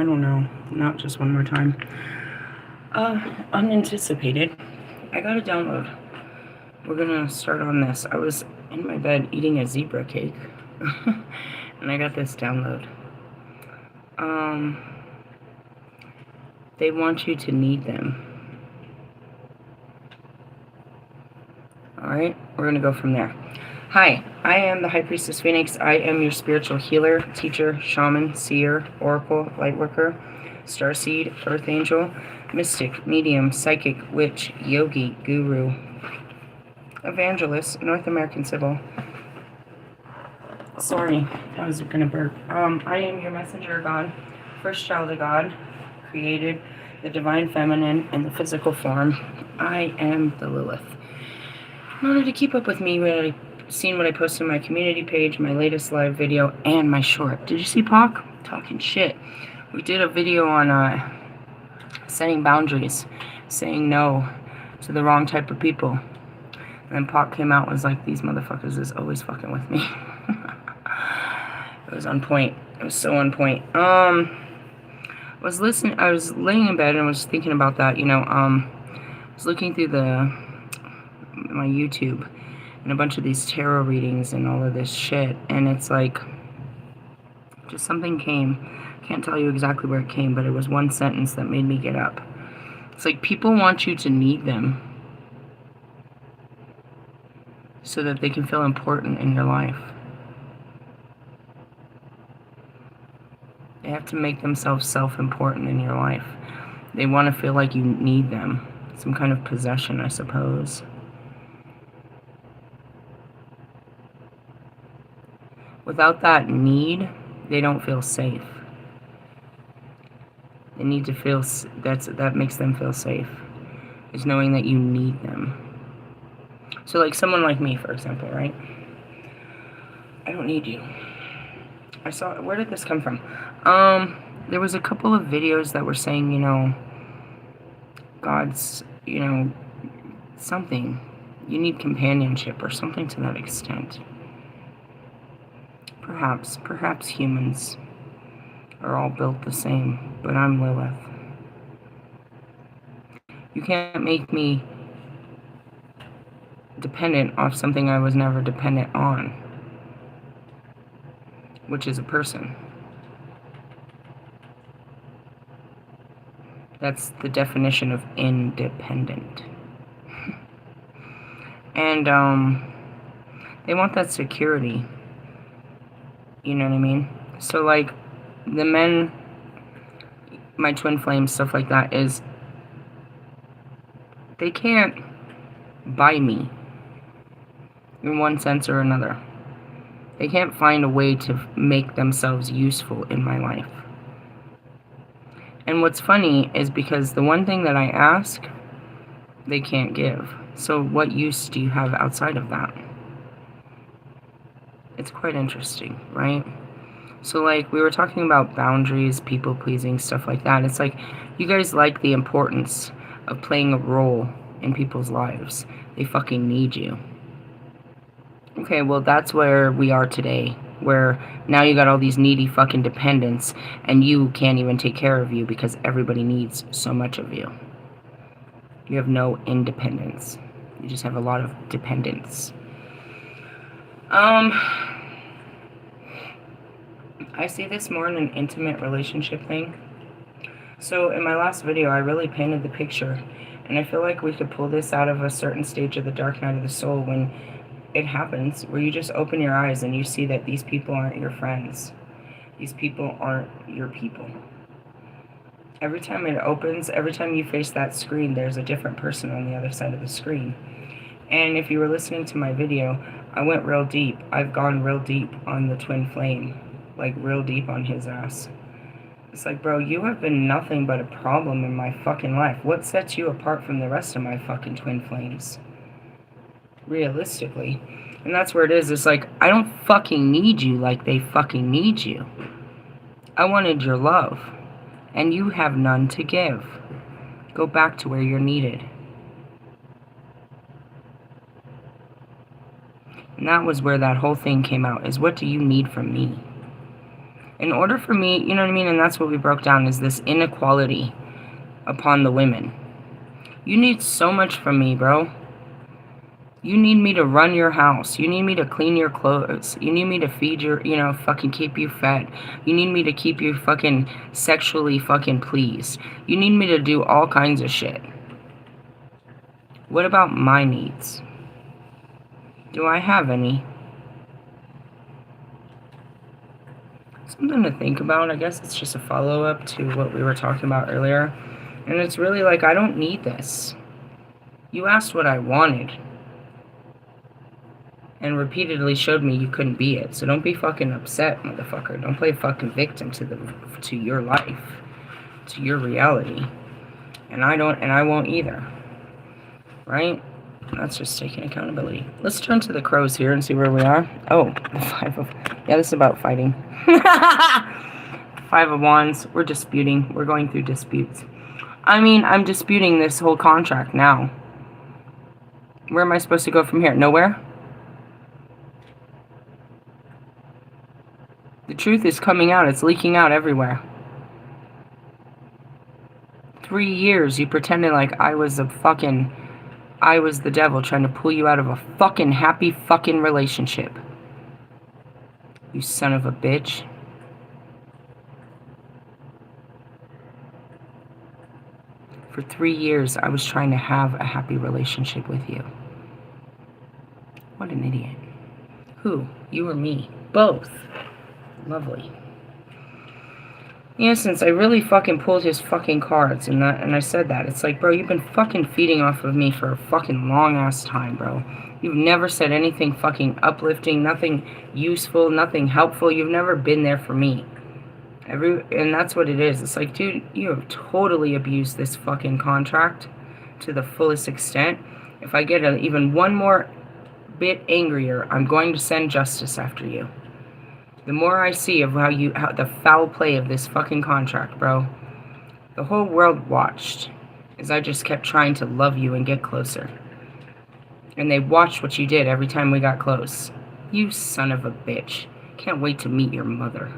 don't know. Not just one more time. Unanticipated. I got a download. We're gonna start on this. I was in my bed eating a zebra cake. And I got this download. They want you to need them. Alright, we're gonna go from there. Hi, I am the High Priestess Phoenix. I am your spiritual healer, teacher, shaman, seer, oracle, lightworker, starseed, earth angel, mystic, medium, psychic, witch, yogi, guru, evangelist, North American Civil. Sorry, I was gonna burp. I am your messenger of God, first child of God, created the divine feminine in the physical form. I am the Lilith. In order to keep up with me, seen what I posted on my community page, my latest live video, and my short. Did you see Pac? Talking shit. We did a video on setting boundaries, saying no to the wrong type of people. And then Pac came out and was like, these motherfuckers is always fucking with me. It was on point. It was so on point. I was laying in bed and was thinking about that, I was looking through my YouTube and a bunch of these tarot readings and all of this shit, and it's like just something came. Can't tell you exactly where it came, but it was one sentence that made me get up. It's like people want you to need them so that they can feel important in your life. They have to make themselves self-important in your life. They want to feel like you need them. Some kind of possession, I suppose. Without that need, they don't feel safe. They need to feel, that makes them feel safe, is knowing that you need them. So like someone like me, for example, right? I don't need you. Where did this come from? There was a couple of videos that were saying, God's, something. You need companionship or something to that extent. Perhaps humans are all built the same, but I'm Lilith. You can't make me dependent off something I was never dependent on, which is a person. That's the definition of independent. And they want that security. You know what I mean? So like the men, my twin flames, stuff like that, is they can't buy me in one sense or another. They can't find a way to make themselves useful in my life. And what's funny is because the one thing that I ask, they can't give. So what use do you have outside of that? It's quite interesting, right? So like we were talking about boundaries, people pleasing, stuff like that. It's like you guys like the importance of playing a role in people's lives. They fucking need you. Okay, well that's where we are today, where now you got all these needy fucking dependents and you can't even take care of you because everybody needs so much of you. You have no independence. You just have a lot of dependence. I see this more in an intimate relationship thing. So in my last video, I really painted the picture, and I feel like we could pull this out of a certain stage of the dark night of the soul when it happens, where you just open your eyes and you see that these people aren't your friends. These people aren't your people. Every time it opens, every time you face that screen, there's a different person on the other side of the screen. And if you were listening to my video, I went real deep. I've gone real deep on the twin flame. Like real deep on his ass. It's like, bro, you have been nothing but a problem in my fucking life. What sets you apart from the rest of my fucking twin flames? Realistically. And that's where it is. It's like, I don't fucking need you like they fucking need you. I wanted your love. And you have none to give. Go back to where you're needed. And that was where that whole thing came out, is what do you need from me? In order for me, you know what I mean? And that's what we broke down, is this inequality upon the women. You need so much from me, bro. You need me to run your house. You need me to clean your clothes. You need me to feed your, fucking keep you fed. You need me to keep you fucking sexually fucking pleased. You need me to do all kinds of shit. What about my needs? Do I have any? Something to think about. I guess it's just a follow-up to what we were talking about earlier. And it's really like, I don't need this. You asked what I wanted. And repeatedly showed me you couldn't be it. So don't be fucking upset, motherfucker. Don't play fucking victim to your life, to your reality. And I won't either. Right? That's just taking accountability. Let's turn to the crows here and see where we are. Oh, yeah, this is about fighting. 5 of Wands. We're disputing. We're going through disputes. I mean, I'm disputing this whole contract now. Where am I supposed to go from here? Nowhere? The truth is coming out. It's leaking out everywhere. 3 years you pretended like I was the devil trying to pull you out of a fucking happy fucking relationship. You son of a bitch. For 3 years I was trying to have a happy relationship with you. What an idiot. Who? You or me? Both. Lovely. Yeah, since I really fucking pulled his fucking cards, and I said that. It's like, bro, you've been fucking feeding off of me for a fucking long-ass time, bro. You've never said anything fucking uplifting, nothing useful, nothing helpful. You've never been there for me. And that's what it is. It's like, dude, you have totally abused this fucking contract to the fullest extent. If I get even one more bit angrier, I'm going to send justice after you. The more I see of how the foul play of this fucking contract, bro. The whole world watched as I just kept trying to love you and get closer. And they watched what you did every time we got close. You son of a bitch. Can't wait to meet your mother.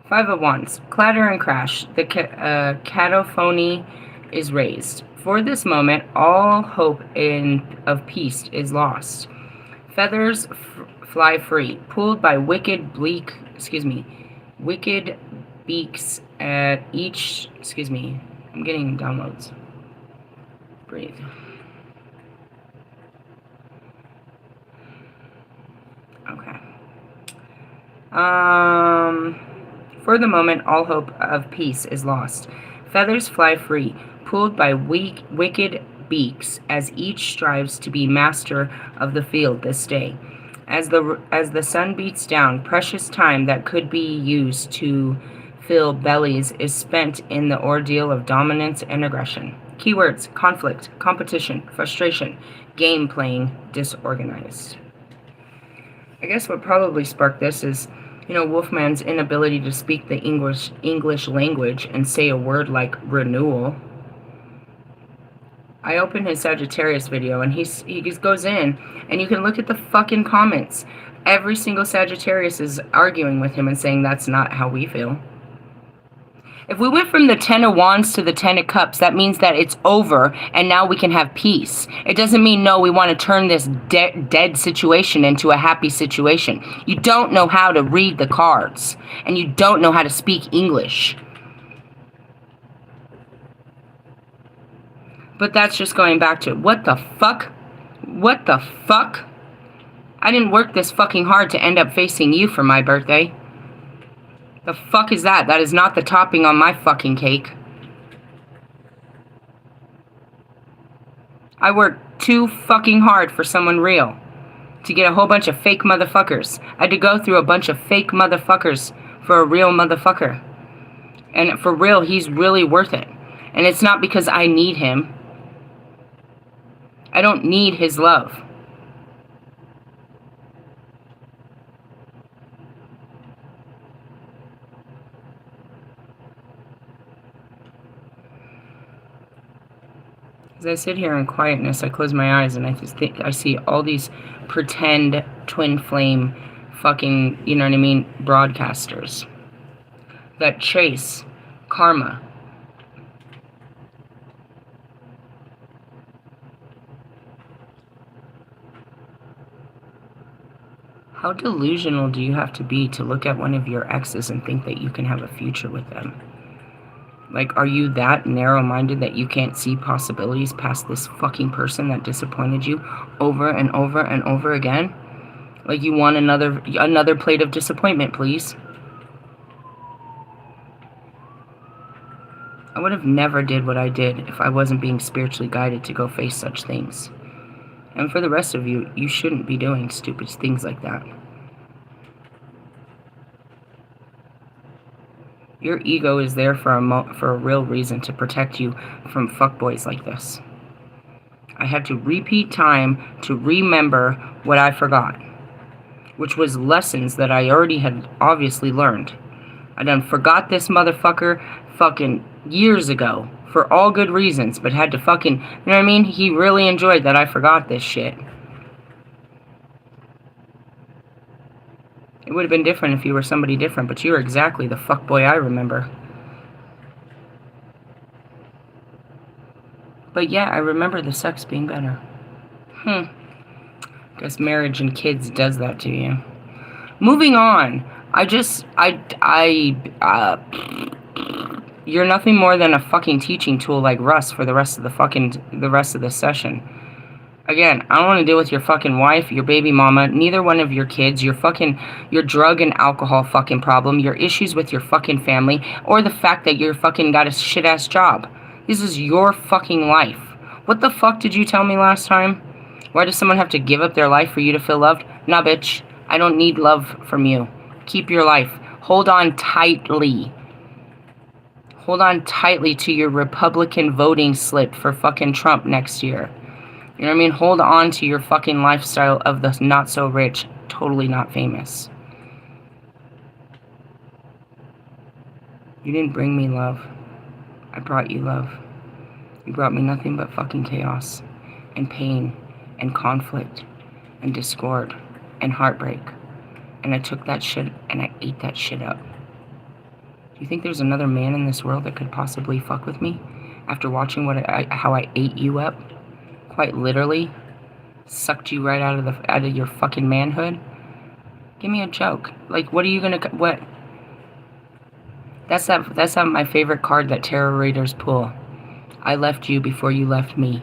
5 of Wands. Clatter and crash. The cacophony is raised. For this moment, all hope of peace is lost. Feathers fly free, pulled by wicked beaks at each, I'm getting downloads. Breathe. Okay. For the moment, all hope of peace is lost. Feathers fly free, pulled by wicked beaks as each strives to be master of the field this day. As the sun beats down, precious time that could be used to fill bellies is spent in the ordeal of dominance and aggression. Keywords: conflict, competition, frustration, game playing, disorganized. I guess what probably sparked this is, Wolfman's inability to speak the English language and say a word like renewal. I opened his Sagittarius video and he just goes in and you can look at the fucking comments. Every single Sagittarius is arguing with him and saying that's not how we feel. If we went from the 10 of Wands to the 10 of Cups, that means that it's over and now we can have peace. It doesn't mean, no, we want to turn this dead situation into a happy situation. You don't know how to read the cards and you don't know how to speak English. But that's just going back to, what the fuck? What the fuck? I didn't work this fucking hard to end up facing you for my birthday. The fuck is that? That is not the topping on my fucking cake. I worked too fucking hard for someone real to get a whole bunch of fake motherfuckers. I had to go through a bunch of fake motherfuckers for a real motherfucker. And for real, he's really worth it. And it's not because I need him. I don't need his love. As I sit here in quietness, I close my eyes and I see all these pretend twin flame fucking, you know what I mean, broadcasters that chase karma. How delusional do you have to be to look at one of your exes and think that you can have a future with them? Like, are you that narrow-minded that you can't see possibilities past this fucking person that disappointed you over and over and over again? Like, you want another plate of disappointment, please? I would have never did what I did if I wasn't being spiritually guided to go face such things. And for the rest of you, you shouldn't be doing stupid things like that. Your ego is there for a real reason, to protect you from fuckboys like this. I had to repeat time to remember what I forgot, which was lessons that I already had obviously learned. I done forgot this motherfucker fucking years ago for all good reasons, but had to fucking, you know what I mean? He really enjoyed that I forgot this shit. It would have been different if you were somebody different, but you're exactly the fuckboy I remember. But yeah, I remember the sex being better. Guess marriage and kids does that to you. Moving on. You're nothing more than a fucking teaching tool like Russ for the rest of the session. Again, I don't want to deal with your fucking wife, your baby mama, neither one of your kids, your drug and alcohol fucking problem, your issues with your fucking family, or the fact that you're fucking got a shit-ass job. This is your fucking life. What the fuck did you tell me last time? Why does someone have to give up their life for you to feel loved? Nah, bitch. I don't need love from you. Keep your life. Hold on tightly. Hold on tightly to your Republican voting slip for fucking Trump next year. You know what I mean? Hold on to your fucking lifestyle of the not so rich, totally not famous. You didn't bring me love. I brought you love. You brought me nothing but fucking chaos and pain and conflict and discord and heartbreak. And I took that shit and I ate that shit up. Do you think there's another man in this world that could possibly fuck with me after watching how I ate you up? Quite literally, sucked you right out of your fucking manhood. Give me a joke. Like, what are you gonna? What? That's not my favorite card that tarot readers pull. I left you before you left me.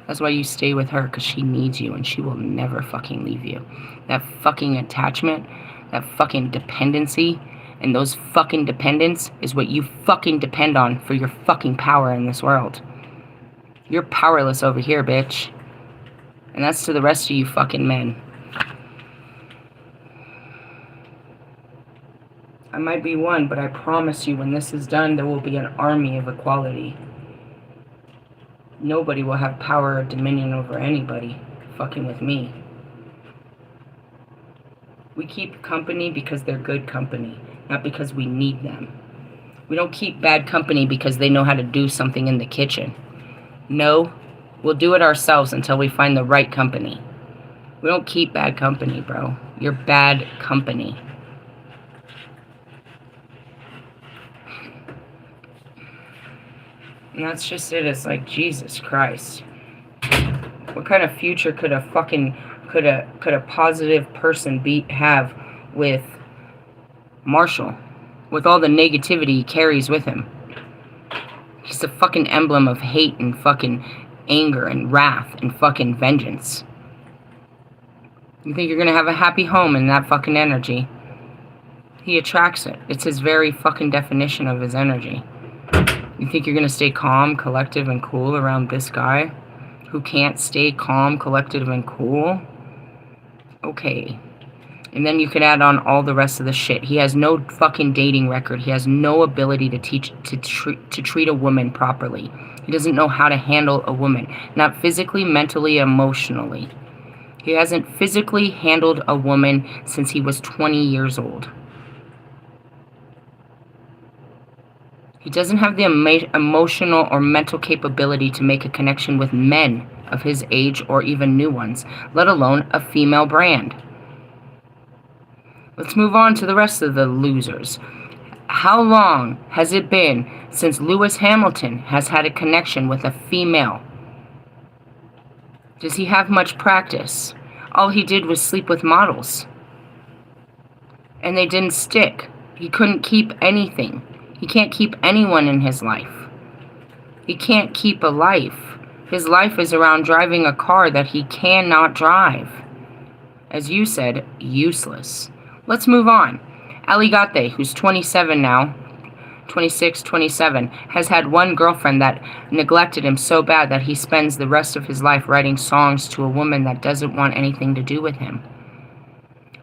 That's why you stay with her, because she needs you and she will never fucking leave you. That fucking attachment, that fucking dependency, and those fucking dependents is what you fucking depend on for your fucking power in this world. You're powerless over here, bitch. And that's to the rest of you fucking men. I might be one, but I promise you when this is done, there will be an army of equality. Nobody will have power or dominion over anybody fucking with me. We keep company because they're good company, not because we need them. We don't keep bad company because they know how to do something in the kitchen. No, we'll do it ourselves until we find the right company. We don't keep bad company, bro. You're bad company. And that's just it. It's like, Jesus Christ. What kind of future could a positive person have with Marshall? With all the negativity he carries with him. He's a fucking emblem of hate and fucking anger and wrath and fucking vengeance. You think you're gonna have a happy home in that fucking energy? He attracts it. It's his very fucking definition of his energy. You think you're gonna stay calm, collective, and cool around this guy who can't stay calm, collective, and cool? Okay. And then you could add on all the rest of the shit. He has no fucking dating record. He has no ability to treat a woman properly. He doesn't know how to handle a woman. Not physically, mentally, emotionally. He hasn't physically handled a woman since he was 20 years old. He doesn't have the emotional or mental capability to make a connection with men of his age or even new ones, let alone a female brand. Let's move on to the rest of the losers. How long has it been since Lewis Hamilton has had a connection with a female? Does he have much practice? All he did was sleep with models. And they didn't stick. He couldn't keep anything. He can't keep anyone in his life. He can't keep a life. His life is around driving a car that he cannot drive. As you said, useless. Let's move on. Aligate, who's 27 now, 26, 27, has had one girlfriend that neglected him so bad that he spends the rest of his life writing songs to a woman that doesn't want anything to do with him.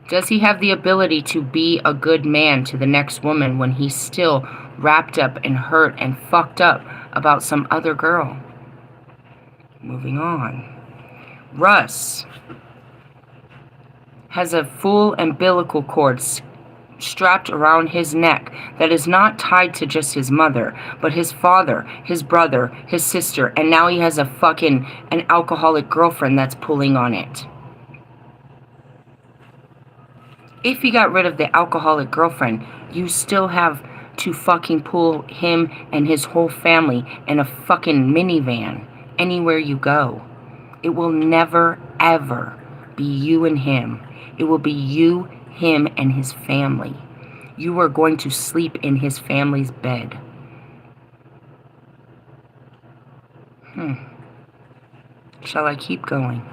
Does he have the ability to be a good man to the next woman when he's still wrapped up and hurt and fucked up about some other girl? Moving on. Russ has a full umbilical cord strapped around his neck that is not tied to just his mother, but his father, his brother, his sister, and now he has an alcoholic girlfriend that's pulling on it. If he got rid of the alcoholic girlfriend, you still have to fucking pull him and his whole family in a fucking minivan anywhere you go. It will never, ever be you and him. It will be you, him, and his family. You are going to sleep in his family's bed. Shall I keep going?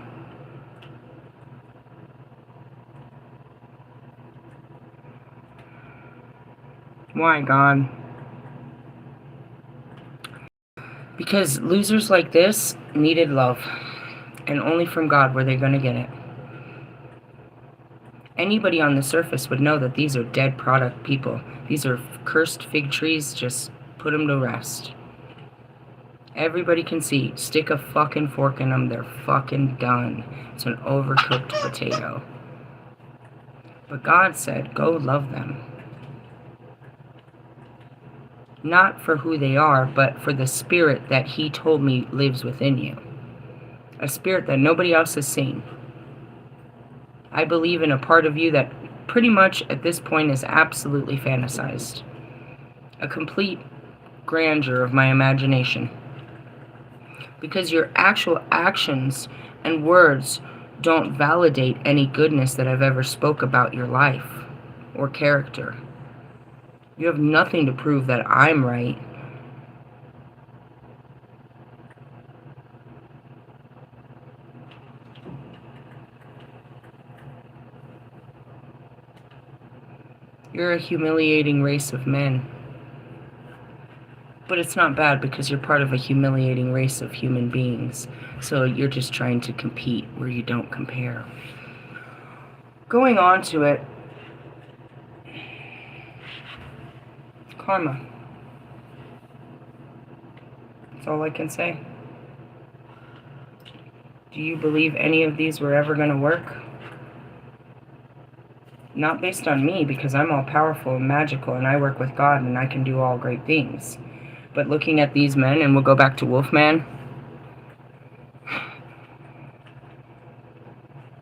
Why, God? Because losers like this needed love, and only from God were they going to get it. Anybody on the surface would know that these are dead product people. These are cursed fig trees, just put them to rest. Everybody can see, stick a fucking fork in them, they're fucking done. It's an overcooked potato. But God said, go love them. Not for who they are, but for the spirit that He told me lives within you. A spirit that nobody else has seen. I believe in a part of you that pretty much at this point is absolutely fantasized. A complete grandeur of my imagination. Because your actual actions and words don't validate any goodness that I've ever spoke about your life or character. You have nothing to prove that I'm right. You're a humiliating race of men. But it's not bad because you're part of a humiliating race of human beings. So you're just trying to compete where you don't compare. Going on to it. Karma. That's all I can say. Do you believe any of these were ever going to work? Not based on me, because I'm all powerful and magical and I work with God and I can do all great things. But looking at these men, and we'll go back to Wolfman.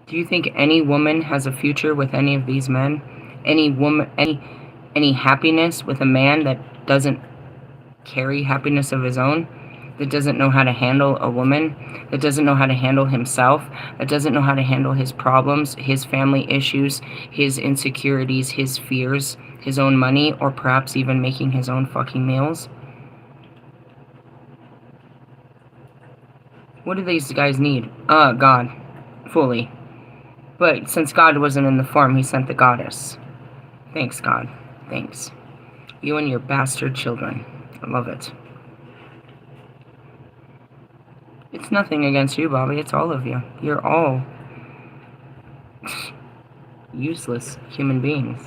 Do you think any woman has a future with any of these men? Any woman, any happiness with a man that doesn't carry happiness of his own? That doesn't know how to handle a woman? That doesn't know how to handle himself? That doesn't know how to handle his problems, his family issues, his insecurities, his fears, his own money, or perhaps even making his own fucking meals? What do these guys need? God. Fully. But since God wasn't in the form, He sent the goddess. Thanks, God. Thanks. You and your bastard children. I love it. It's nothing against you, Bobby. It's all of you. You're all useless human beings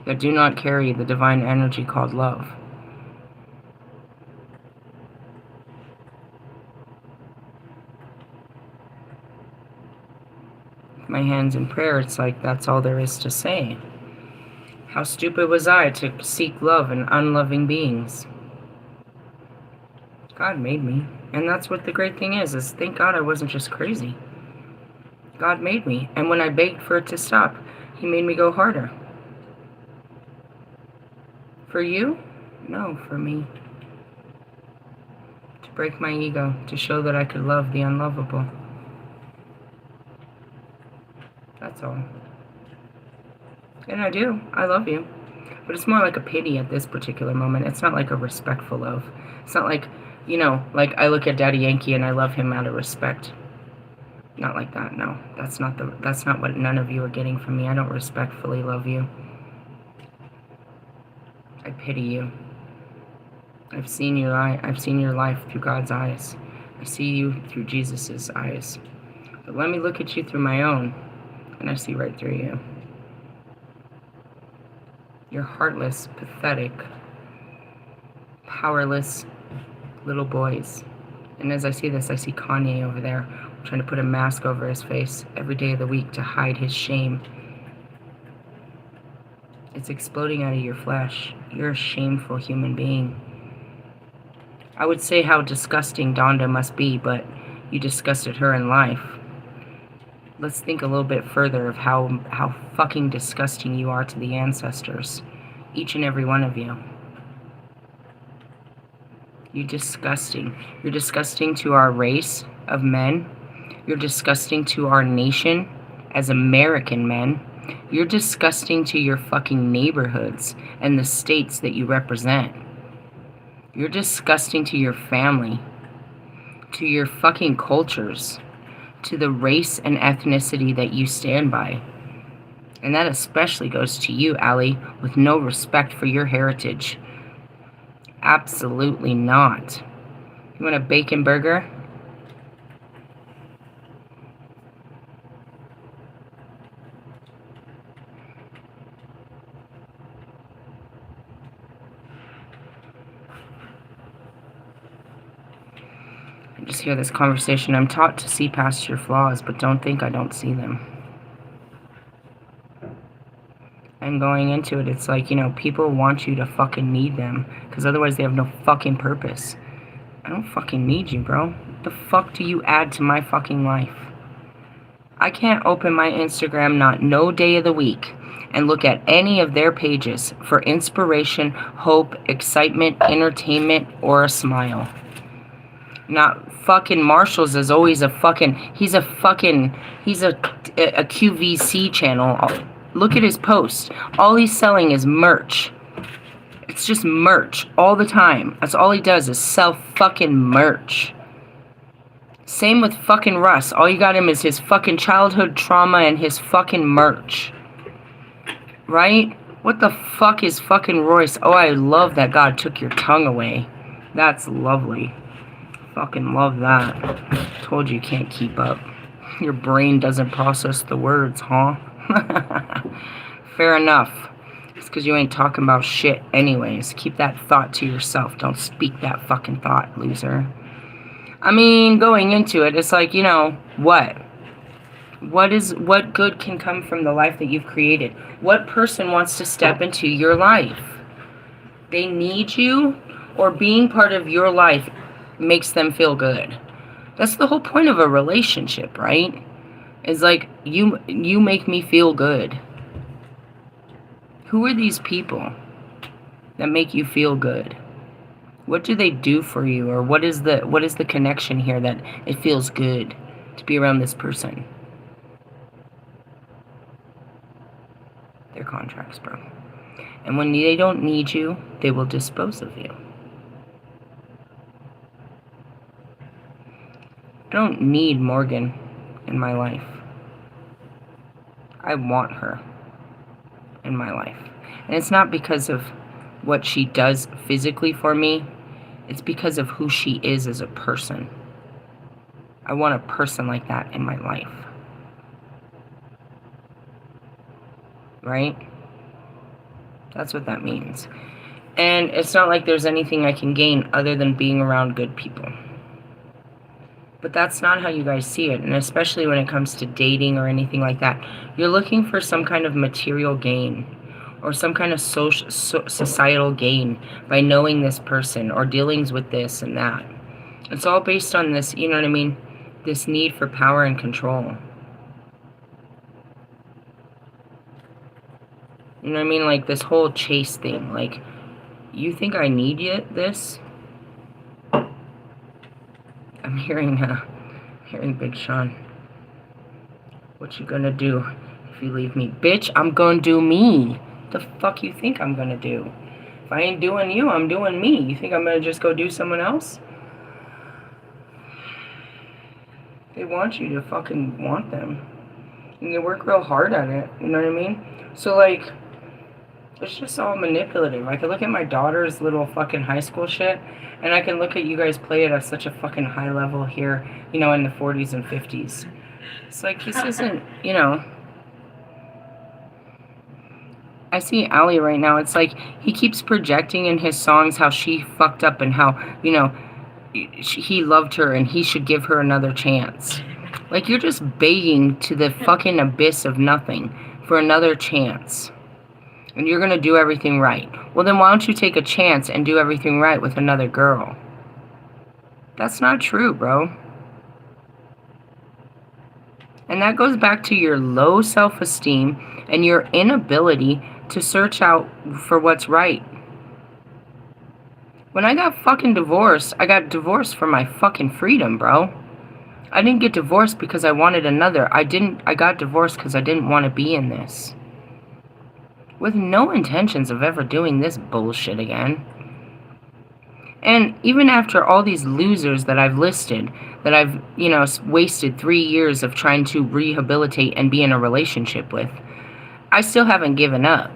that do not carry the divine energy called love. My hands in prayer, it's like that's all there is to say. How stupid was I to seek love in unloving beings? God made me. And that's what the great thing is thank God I wasn't just crazy. God made me. And when I begged for it to stop, he made me go harder. For you? No, for me. To break my ego, to show that I could love the unlovable. That's all. And I do. I love you. But it's more like a pity at this particular moment. It's not like a respectful love. It's not like, you know, like I look at Daddy Yankee and I love him out of respect. Not like that, no. That's not what none of you are getting from me. I don't respectfully love you. I pity you. I've seen your life through God's eyes. I see you through Jesus' eyes. But let me look at you through my own, and I see right through you. You're heartless, pathetic, powerless little boys. And as I see this, I see Kanye over there trying to put a mask over his face every day of the week to hide his shame. It's exploding out of your flesh. You're a shameful human being. I would say how disgusting Donda must be, but you disgusted her in life. Let's think a little bit further of how fucking disgusting you are to the ancestors. Each and every one of you. You're disgusting. You're disgusting to our race of men. You're disgusting to our nation as American men. You're disgusting to your fucking neighborhoods and the states that you represent. You're disgusting to your family, to your fucking cultures, to the race and ethnicity that you stand by. And that especially goes to you, Allie, with no respect for your heritage. Absolutely not. You want a bacon burger? I just hear this conversation. I'm taught to see past your flaws, but don't think I don't see them. And going into it, it's like, you know, people want you to fucking need them, because otherwise they have no fucking purpose. I don't fucking need you, bro. What the fuck do you add to my fucking life? I can't open my Instagram not no day of the week and look at any of their pages for inspiration, hope, excitement, entertainment, or a smile. Not fucking Marshall's is always a fucking, he's a QVC channel. Look at his post. All he's selling is merch. It's just merch all the time. That's all he does is sell fucking merch. Same with fucking Russ. All you got him is his fucking childhood trauma and his fucking merch. Right? What the fuck is fucking Royce? Oh, I love that God took your tongue away. That's lovely. Fucking love that. Told you can't keep up. Your brain doesn't process the words, huh? Fair enough. It's because you ain't talking about shit anyways. Keep that thought to yourself. Don't speak that fucking thought, loser. I mean, going into it, it's like, you know, what? What good can come from the life that you've created? What person wants to step into your life? They need you, or being part of your life makes them feel good. That's the whole point of a relationship, right? It's like, you make me feel good. Who are these people that make you feel good? What do they do for you? Or what is the connection here that it feels good to be around this person? Their contracts, bro. And when they don't need you, they will dispose of you. I don't need Morgan in my life. I want her in my life. And it's not because of what she does physically for me. It's because of who she is as a person. I want a person like that in my life. Right? That's what that means. And it's not like there's anything I can gain other than being around good people. But that's not how you guys see it. And especially when it comes to dating or anything like that. You're looking for some kind of material gain. Or some kind of societal gain by knowing this person or dealings with this and that. It's all based on this, you know what I mean? This need for power and control. You know what I mean? Like this whole chase thing. Like, you think I need this? I'm hearing Big Sean. What you gonna do if you leave me? Bitch, I'm gonna do me. The fuck you think I'm gonna do? If I ain't doing you, I'm doing me. You think I'm gonna just go do someone else? They want you to fucking want them. And you work real hard at it. You know what I mean? So, like, it's just all manipulative. I can look at my daughter's little fucking high school shit, and I can look at you guys play it at such a fucking high level here, you know, in the 40s and 50s. It's like, this isn't, you know... I see Allie right now. It's like he keeps projecting in his songs how she fucked up and how, you know, he loved her and he should give her another chance. Like, you're just begging to the fucking abyss of nothing for another chance. And you're gonna do everything right. Well, then why don't you take a chance and do everything right with another girl? That's not true, bro. And that goes back to your low self-esteem and your inability to search out for what's right. When I got fucking divorced, I got divorced for my fucking freedom, bro. I didn't get divorced because I wanted another. I got divorced because I didn't want to be in this. With no intentions of ever doing this bullshit again. And even after all these losers that I've listed, that I've, you know, wasted 3 years of trying to rehabilitate and be in a relationship with, I still haven't given up.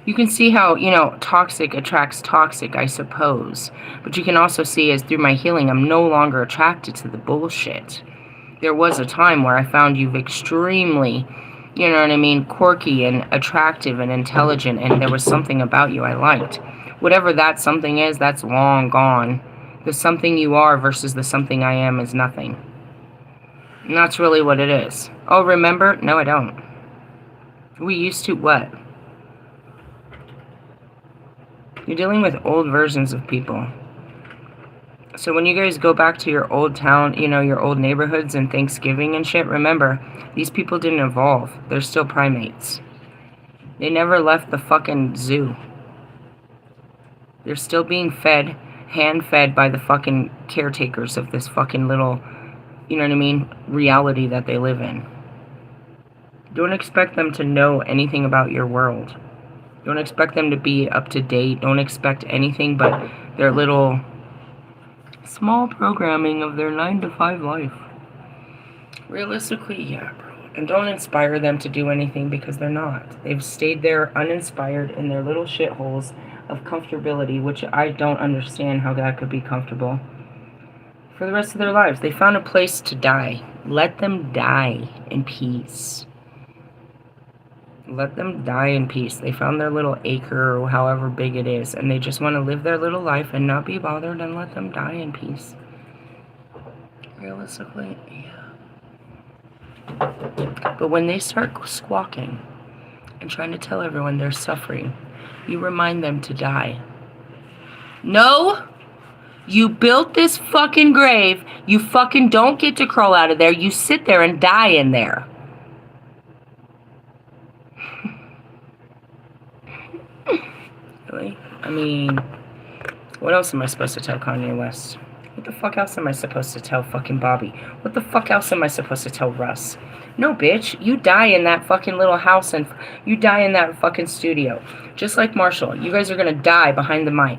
You can see how, you know, toxic attracts toxic, I suppose. But you can also see as through my healing, I'm no longer attracted to the bullshit. There was a time where I found you extremely, you know what I mean, quirky and attractive and intelligent, and there was something about you I liked. Whatever that something is, that's long gone. The something you are versus the something I am is nothing. And that's really what it is. Oh, remember? No, I don't. We used to what? You're dealing with old versions of people. So when you guys go back to your old town, you know, your old neighborhoods and Thanksgiving and shit, remember, these people didn't evolve. They're still primates. They never left the fucking zoo. They're still being fed, hand-fed by the fucking caretakers of this fucking little, you know what I mean, reality that they live in. Don't expect them to know anything about your world. Don't expect them to be up to date. Don't expect anything but their little small programming of their 9-to-5 life. Realistically, yeah, bro. And don't inspire them to do anything because they're not. They've stayed there uninspired in their little shitholes of comfortability, which I don't understand how that could be comfortable. For the rest of their lives, they found a place to die. Let them die in peace. Let them die in peace. They found their little acre or however big it is, and they just want to live their little life and not be bothered, and let them die in peace. Realistically, yeah. But when they start squawking and trying to tell everyone they're suffering, you remind them to die. No! You built this fucking grave. You fucking don't get to crawl out of there. You sit there and die in there. Really? I mean, what else am I supposed to tell Kanye West? What the fuck else am I supposed to tell fucking Bobby? What the fuck else am I supposed to tell Russ? No, bitch. You die in that fucking little house and you die in that fucking studio. Just like Marshall. You guys are gonna die behind the mic.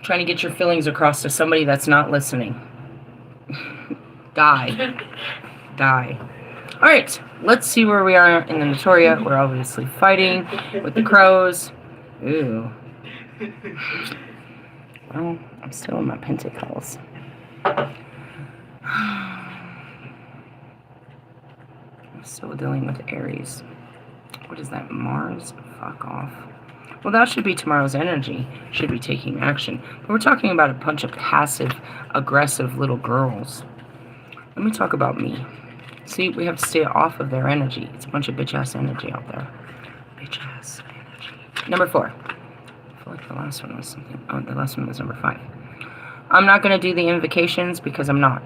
Trying to get your feelings across to somebody that's not listening. Die. Die. Alright, let's see where we are in the Notoria. We're obviously fighting with the crows. Ooh. Well, I'm still in my pentacles. I'm still dealing with Aries. What is that? Mars? Fuck off. Well, that should be tomorrow's energy. Should be taking action. But we're talking about a bunch of passive, aggressive little girls. Let me talk about me. See, we have to stay off of their energy. It's a bunch of bitch-ass energy out there. Bitch-ass energy. Number 4. I feel like the last one was something. Oh, the last one was number 5. I'm not going to do the invocations because I'm not.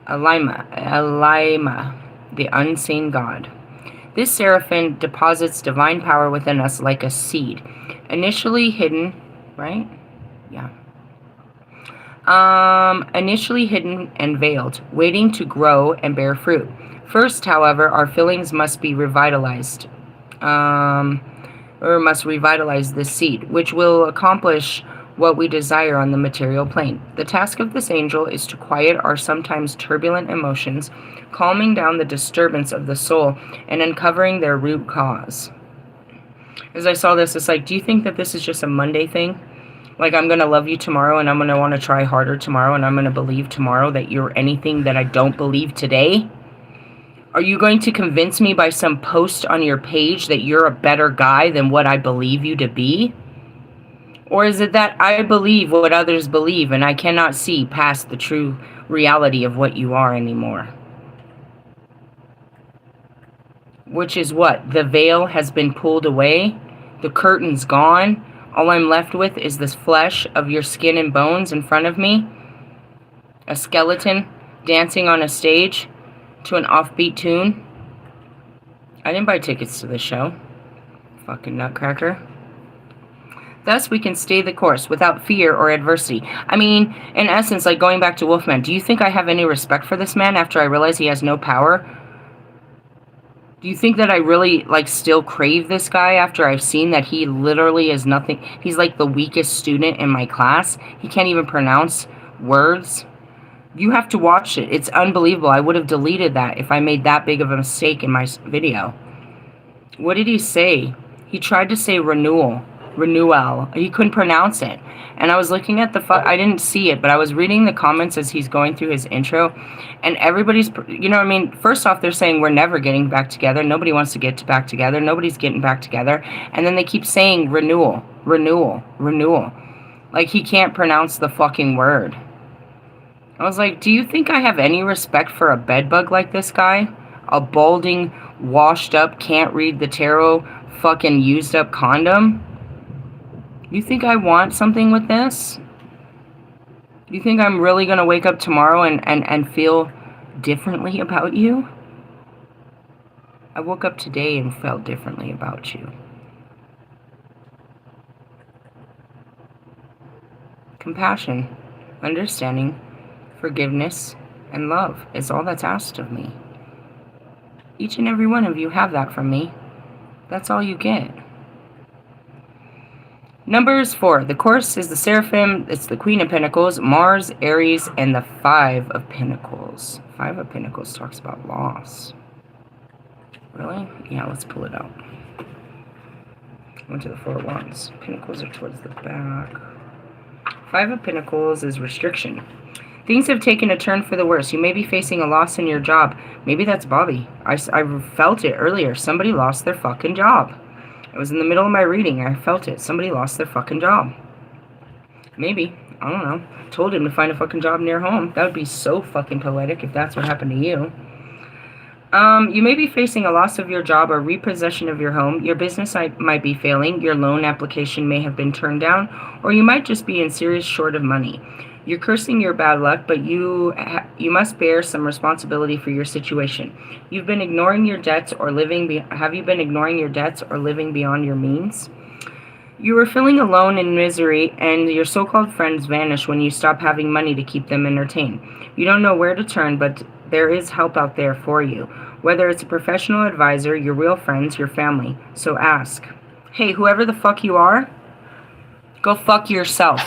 Elima, the unseen God. This seraphim deposits divine power within us like a seed, initially hidden, right? Yeah. Initially hidden and veiled, waiting to grow and bear fruit. First, however, our feelings must be revitalized. Or must revitalize this seed, which will accomplish what we desire on the material plane. The task of this angel is to quiet our sometimes turbulent emotions, calming down the disturbance of the soul, and uncovering their root cause. As I saw this, it's like, do you think that this is just a Monday thing? Like, I'm going to love you tomorrow, and I'm going to want to try harder tomorrow, and I'm going to believe tomorrow that you're anything that I don't believe today? Are you going to convince me by some post on your page that you're a better guy than what I believe you to be? Or is it that I believe what others believe and I cannot see past the true reality of what you are anymore? Which is what? The veil has been pulled away. The curtain's gone. All I'm left with is this flesh of your skin and bones in front of me. A skeleton dancing on a stage to an offbeat tune. I didn't buy tickets to this show. Fucking nutcracker. Thus, we can stay the course without fear or adversity. I mean, in essence, like going back to Wolfman, do you think I have any respect for this man after I realize he has no power? Do you think that I really, like, still crave this guy after I've seen that he literally is nothing? He's like the weakest student in my class. He can't even pronounce words. You have to watch it. It's unbelievable. I would have deleted that if I made that big of a mistake in my video. What did he say? He tried to say renewal. He couldn't pronounce it. And I was looking at I didn't see it, but I was reading the comments as he's going through his intro. And everybody's, you know what I mean? First off, they're saying we're never getting back together. Nobody wants to get back together. Nobody's getting back together. And then they keep saying renewal. Like he can't pronounce the fucking word. I was like, do you think I have any respect for a bedbug like this guy? A balding, washed up, can't read the tarot, fucking used up condom? You think I want something with this? You think I'm really going to wake up tomorrow and feel differently about you? I woke up today and felt differently about you. Compassion, understanding, forgiveness, and love is all that's asked of me. Each and every one of you have that from me. That's all you get. Numbers 4. The course is the Seraphim. It's the Queen of Pentacles, Mars, Aries, and the 5 of Pentacles. 5 of Pentacles talks about loss. Really? Yeah, let's pull it out. Went to the 4 of Wands. Pentacles are towards the back. 5 of Pentacles is restriction. Things have taken a turn for the worse. You may be facing a loss in your job. Maybe that's Bobby. I felt it earlier. Somebody lost their fucking job. I was in the middle of my reading. I felt it. Somebody lost their fucking job. Maybe. I don't know. Told him to find a fucking job near home. That would be so fucking poetic if that's what happened to you. You may be facing a loss of your job or repossession of your home. Your business might be failing. Your loan application may have been turned down. Or you might just be in serious short of money. You're cursing your bad luck, but you must bear some responsibility for your situation. You've been ignoring your debts or have you been ignoring your debts or living beyond your means? You were feeling alone and misery, and your so-called friends vanish when you stop having money to keep them entertained. You don't know where to turn, but there is help out there for you, whether it's a professional advisor, your real friends, your family. So ask. Hey, whoever the fuck you are, go fuck yourself.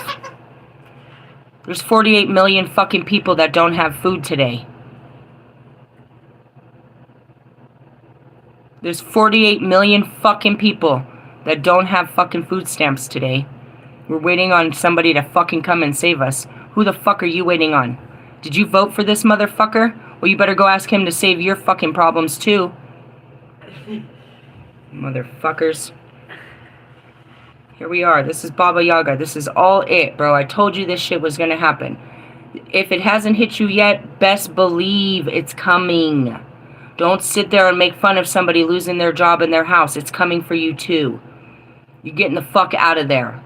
There's 48 million fucking people that don't have food today. There's 48 million fucking people that don't have fucking food stamps today. We're waiting on somebody to fucking come and save us. Who the fuck are you waiting on? Did you vote for this motherfucker? Well, you better go ask him to save your fucking problems too. Motherfuckers. Here we are. This is Baba Yaga. This is all it, bro. I told you this shit was going to happen. If it hasn't hit you yet, best believe it's coming. Don't sit there and make fun of somebody losing their job in their house. It's coming for you too. You're getting the fuck out of there.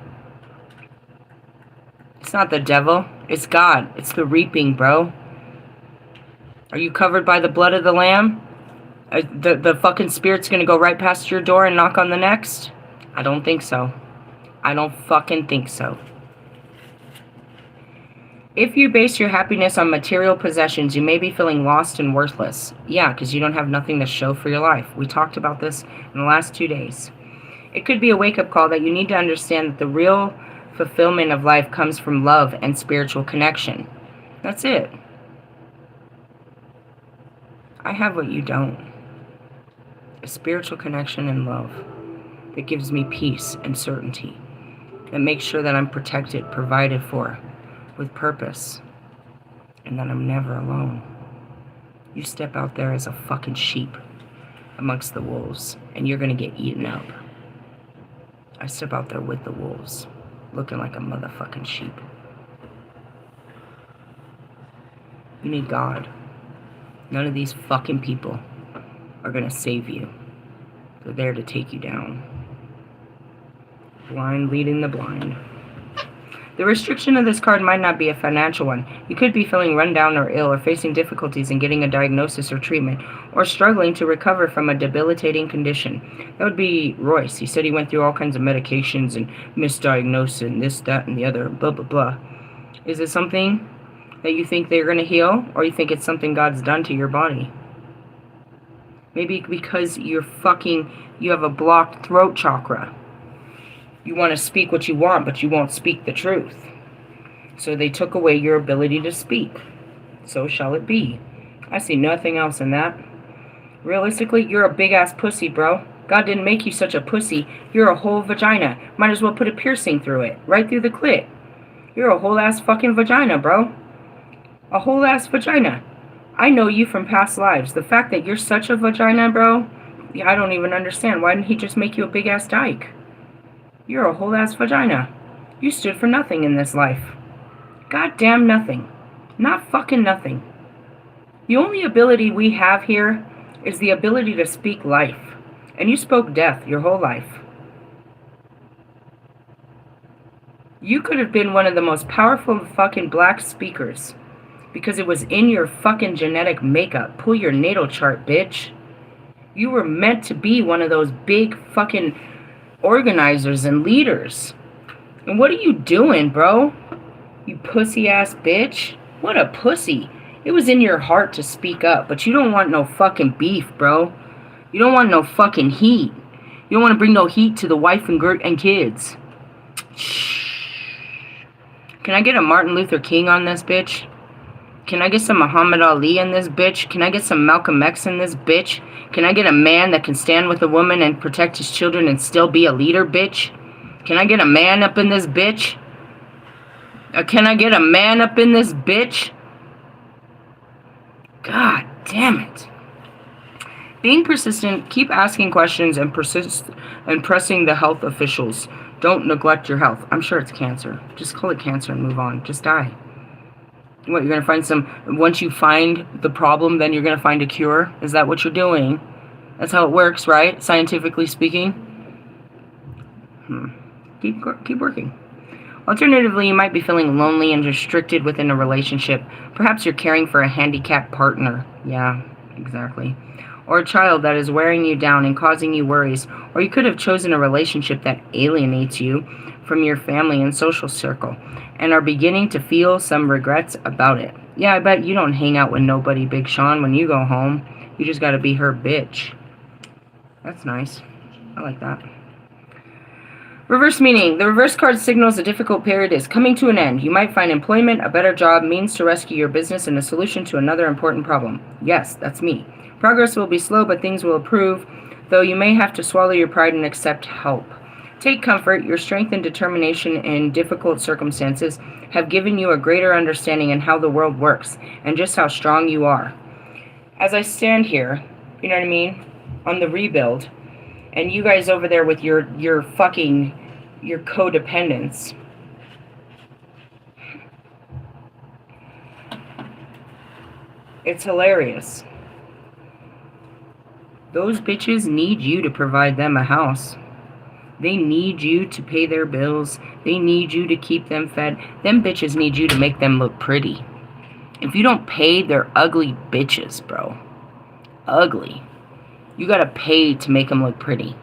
It's not the devil. It's God. It's the reaping, bro. Are you covered by the blood of the Lamb? The fucking spirit's gonna go right past your door and knock on the next? I don't think so. I don't fucking think so. If you base your happiness on material possessions, you may be feeling lost and worthless. Yeah, because you don't have nothing to show for your life. We talked about this in the last 2 days. It could be a wake-up call that you need to understand that the real fulfillment of life comes from love and spiritual connection. That's it. I have what you don't. A spiritual connection and love that gives me peace and certainty, that makes sure that I'm protected, provided for, with purpose, and that I'm never alone. You step out there as a fucking sheep amongst the wolves, and you're gonna get eaten up. I step out there with the wolves, looking like a motherfucking sheep. You need God. None of these fucking people are gonna save you. They're there to take you down. Blind leading the blind. The restriction of this card might not be a financial one. You could be feeling run down or ill, or facing difficulties in getting a diagnosis or treatment, or struggling to recover from a debilitating condition. That would be Royce. He said he went through all kinds of medications and misdiagnosed and this, that, and the other, blah, blah, blah. Is it something that you think they're going to heal, or you think it's something God's done to your body? Maybe because you have a blocked throat chakra. You want to speak what you want, but you won't speak the truth. So they took away your ability to speak. So shall it be. I see nothing else in that. Realistically, you're a big-ass pussy, bro. God didn't make you such a pussy. You're a whole vagina. Might as well put a piercing through it. Right through the clit. You're a whole-ass fucking vagina, bro. A whole-ass vagina. I know you from past lives. The fact that you're such a vagina, bro, I don't even understand. Why didn't he just make you a big-ass dyke? You're a whole-ass vagina. You stood for nothing in this life. Goddamn nothing. Not fucking nothing. The only ability we have here is the ability to speak life. And you spoke death your whole life. You could have been one of the most powerful fucking black speakers because it was in your fucking genetic makeup. Pull your natal chart, bitch. You were meant to be one of those big fucking organizers and leaders. And what are you doing, bro? You pussy-ass bitch. What a pussy. It was in your heart to speak up, but you don't want no fucking beef, bro. You don't want no fucking heat. You don't want to bring no heat to the wife and kids. Shh. Can I get a Martin Luther King on this bitch? Can I get some Muhammad Ali in this bitch? Can I get some Malcolm X in this bitch? Can I get a man that can stand with a woman and protect his children and still be a leader, bitch? Can I get a man up in this bitch? Can I get a man up in this bitch? God damn it. Being persistent, keep asking questions and pressing the health officials. Don't neglect your health. I'm sure it's cancer. Just call it cancer and move on. Just die. What, you're going to find once you find the problem, then you're going to find a cure? Is that what you're doing? That's how it works, right? Scientifically speaking? Keep working. Alternatively, you might be feeling lonely and restricted within a relationship. Perhaps you're caring for a handicapped partner. Yeah, exactly. Or a child that is wearing you down and causing you worries. Or you could have chosen a relationship that alienates you from your family and social circle and are beginning to feel some regrets about it. Yeah, I bet you don't hang out with nobody, Big Sean, when you go home. You just gotta be her bitch. That's nice. I like that. Reverse meaning. The reverse card signals a difficult period is coming to an end. You might find employment, a better job, means to rescue your business, and a solution to another important problem. Yes, that's me. Progress will be slow, but things will improve, though you may have to swallow your pride and accept help. Take comfort. Your strength and determination in difficult circumstances have given you a greater understanding in how the world works and just how strong you are. As I stand here, you know what I mean, on the rebuild, and you guys over there with your codependence. It's hilarious. Those bitches need you to provide them a house. They need you to pay their bills. They need you to keep them fed. Them bitches need you to make them look pretty. If you don't pay, they're ugly bitches, bro. Ugly. You gotta pay to make them look pretty.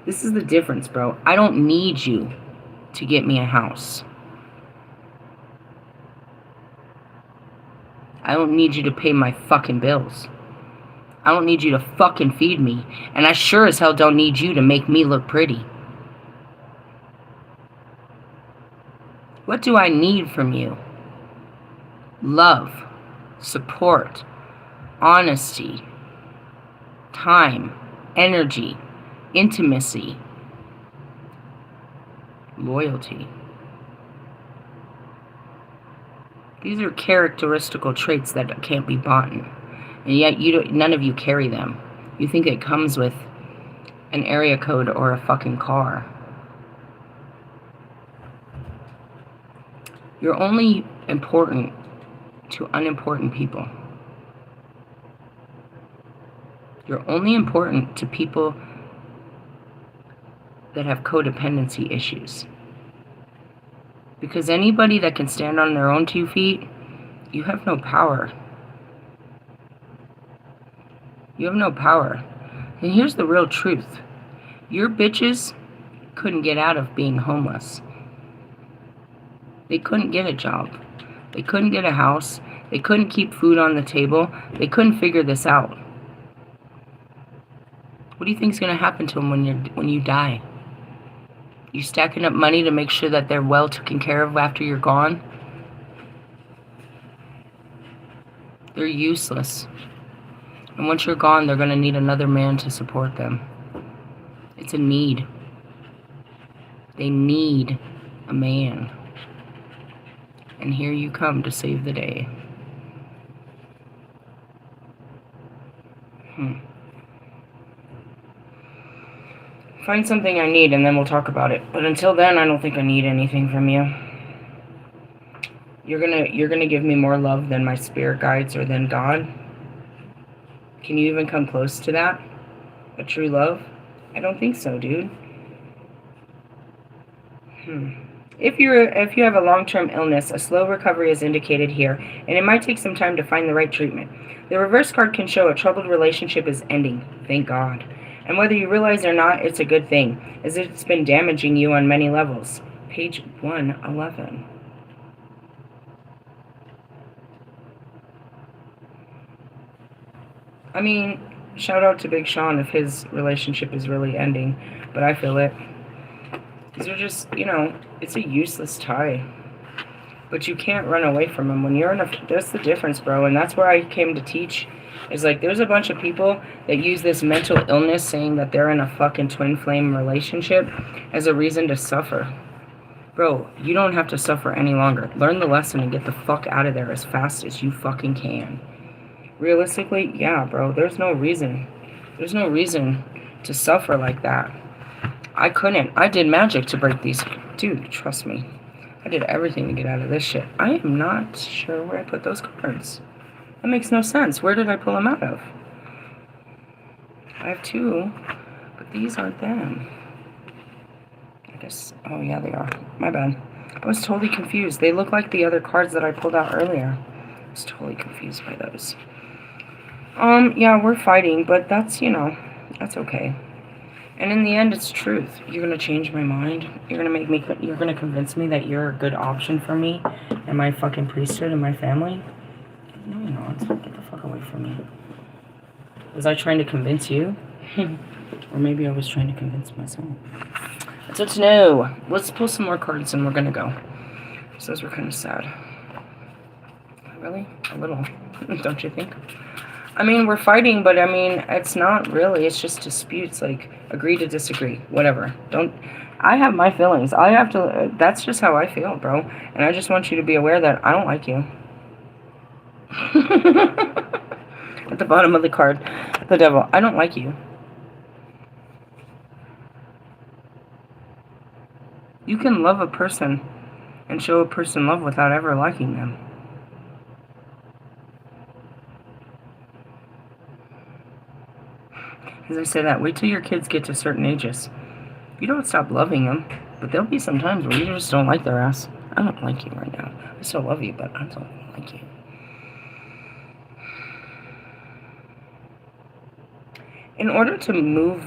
This is the difference, bro. I don't need you to get me a house. I don't need you to pay my fucking bills. I don't need you to fucking feed me. And I sure as hell don't need you to make me look pretty. What do I need from you? Love, support, honesty, time, energy, intimacy, loyalty. These are characteristical traits that can't be bought. And yet none of you carry them. You think it comes with an area code or a fucking car. You're only important to unimportant people. You're only important to people that have codependency issues. Because anybody that can stand on their own 2 feet, you have no power. You have no power. And here's the real truth. Your bitches couldn't get out of being homeless. They couldn't get a job. They couldn't get a house. They couldn't keep food on the table. They couldn't figure this out. What do you think is going to happen to them when you die? You stacking up money to make sure that they're well taken care of after you're gone? They're useless. And once you're gone, they're going to need another man to support them. It's a need. They need a man. And here you come to save the day. Find something I need and then we'll talk about it. But until then, I don't think I need anything from you. You're gonna give me more love than my spirit guides or than God? Can you even come close to that? A true love? I don't think so, dude. If you have a long-term illness, a slow recovery is indicated here, and it might take some time to find the right treatment. The reverse card can show a troubled relationship is ending. Thank God. And whether you realize it or not, it's a good thing, as it's been damaging you on many levels. Page 111. I mean, shout out to Big Sean if his relationship is really ending, but I feel it. These are just, it's a useless tie. But you can't run away from them. When you're in that's the difference, bro. And that's where I came to teach. Is like, there's a bunch of people that use this mental illness saying that they're in a fucking twin flame relationship as a reason to suffer. Bro, you don't have to suffer any longer. Learn the lesson and get the fuck out of there as fast as you fucking can. Realistically, yeah, bro, there's no reason. There's no reason to suffer like that. I couldn't. I did magic to break these. Dude, trust me. I did everything to get out of this shit. I am not sure where I put those cards. That makes no sense. Where did I pull them out of? I have 2, but these aren't them. I guess, oh yeah, they are. My bad. I was totally confused. They look like the other cards that I pulled out earlier. I was totally confused by those. Yeah, we're fighting, but that's, that's okay. And in the end, it's truth. You're going to change my mind. You're going to convince me that you're a good option for me and my fucking priesthood and my family. No, you're not. Get the fuck away from me. Was I trying to convince you? Or maybe I was trying to convince myself. That's what to know. Let's pull some more cards and we're going to go. So those were kind of sad. Really? A little. Don't you think? I mean, we're fighting, but I mean, it's not really. It's just disputes, like, agree to disagree, whatever. I have my feelings. I have to, that's just how I feel, bro. And I just want you to be aware that I don't like you. At the bottom of the card, the devil. I don't like you. You can love a person and show a person love without ever liking them. As I say that, wait till your kids get to certain ages. You don't stop loving them, but there'll be some times where you just don't like their ass. I don't like you right now. I still love you, but I don't like you. In order to move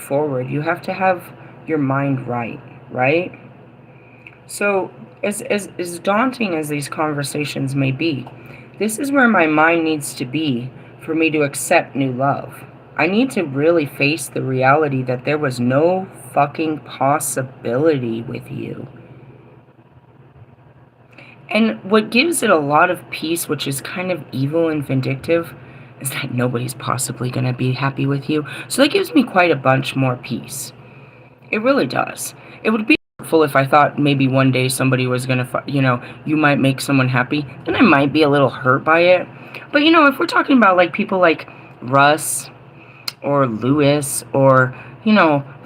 forward, you have to have your mind right, right? So, as daunting as these conversations may be, this is where my mind needs to be for me to accept new love. I need to really face the reality that there was no fucking possibility with you. And what gives it a lot of peace, which is kind of evil and vindictive, is that nobody's possibly going to be happy with you. So that gives me quite a bunch more peace. It really does. It would be helpful if I thought maybe one day somebody was going to, you might make someone happy. Then I might be a little hurt by it. But, if we're talking about like people like Russ or Lewis or,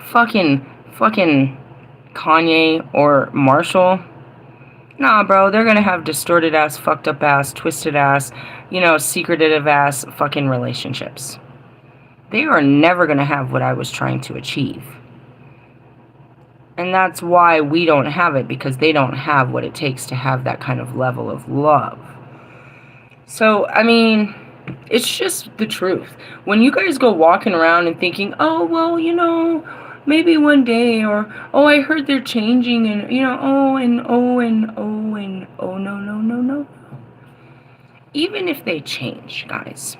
fucking Kanye or Marshall. Nah, bro, they're gonna have distorted ass, fucked up ass, twisted ass, secretive ass fucking relationships. They are never gonna have what I was trying to achieve. And that's why we don't have it, because they don't have what it takes to have that kind of level of love. So, I mean, it's just the truth. When you guys go walking around and thinking, oh, well, maybe one day, or, oh, I heard they're changing, and, oh, and, oh, and, oh, and, oh, no, no, no, no. Even if they change, guys,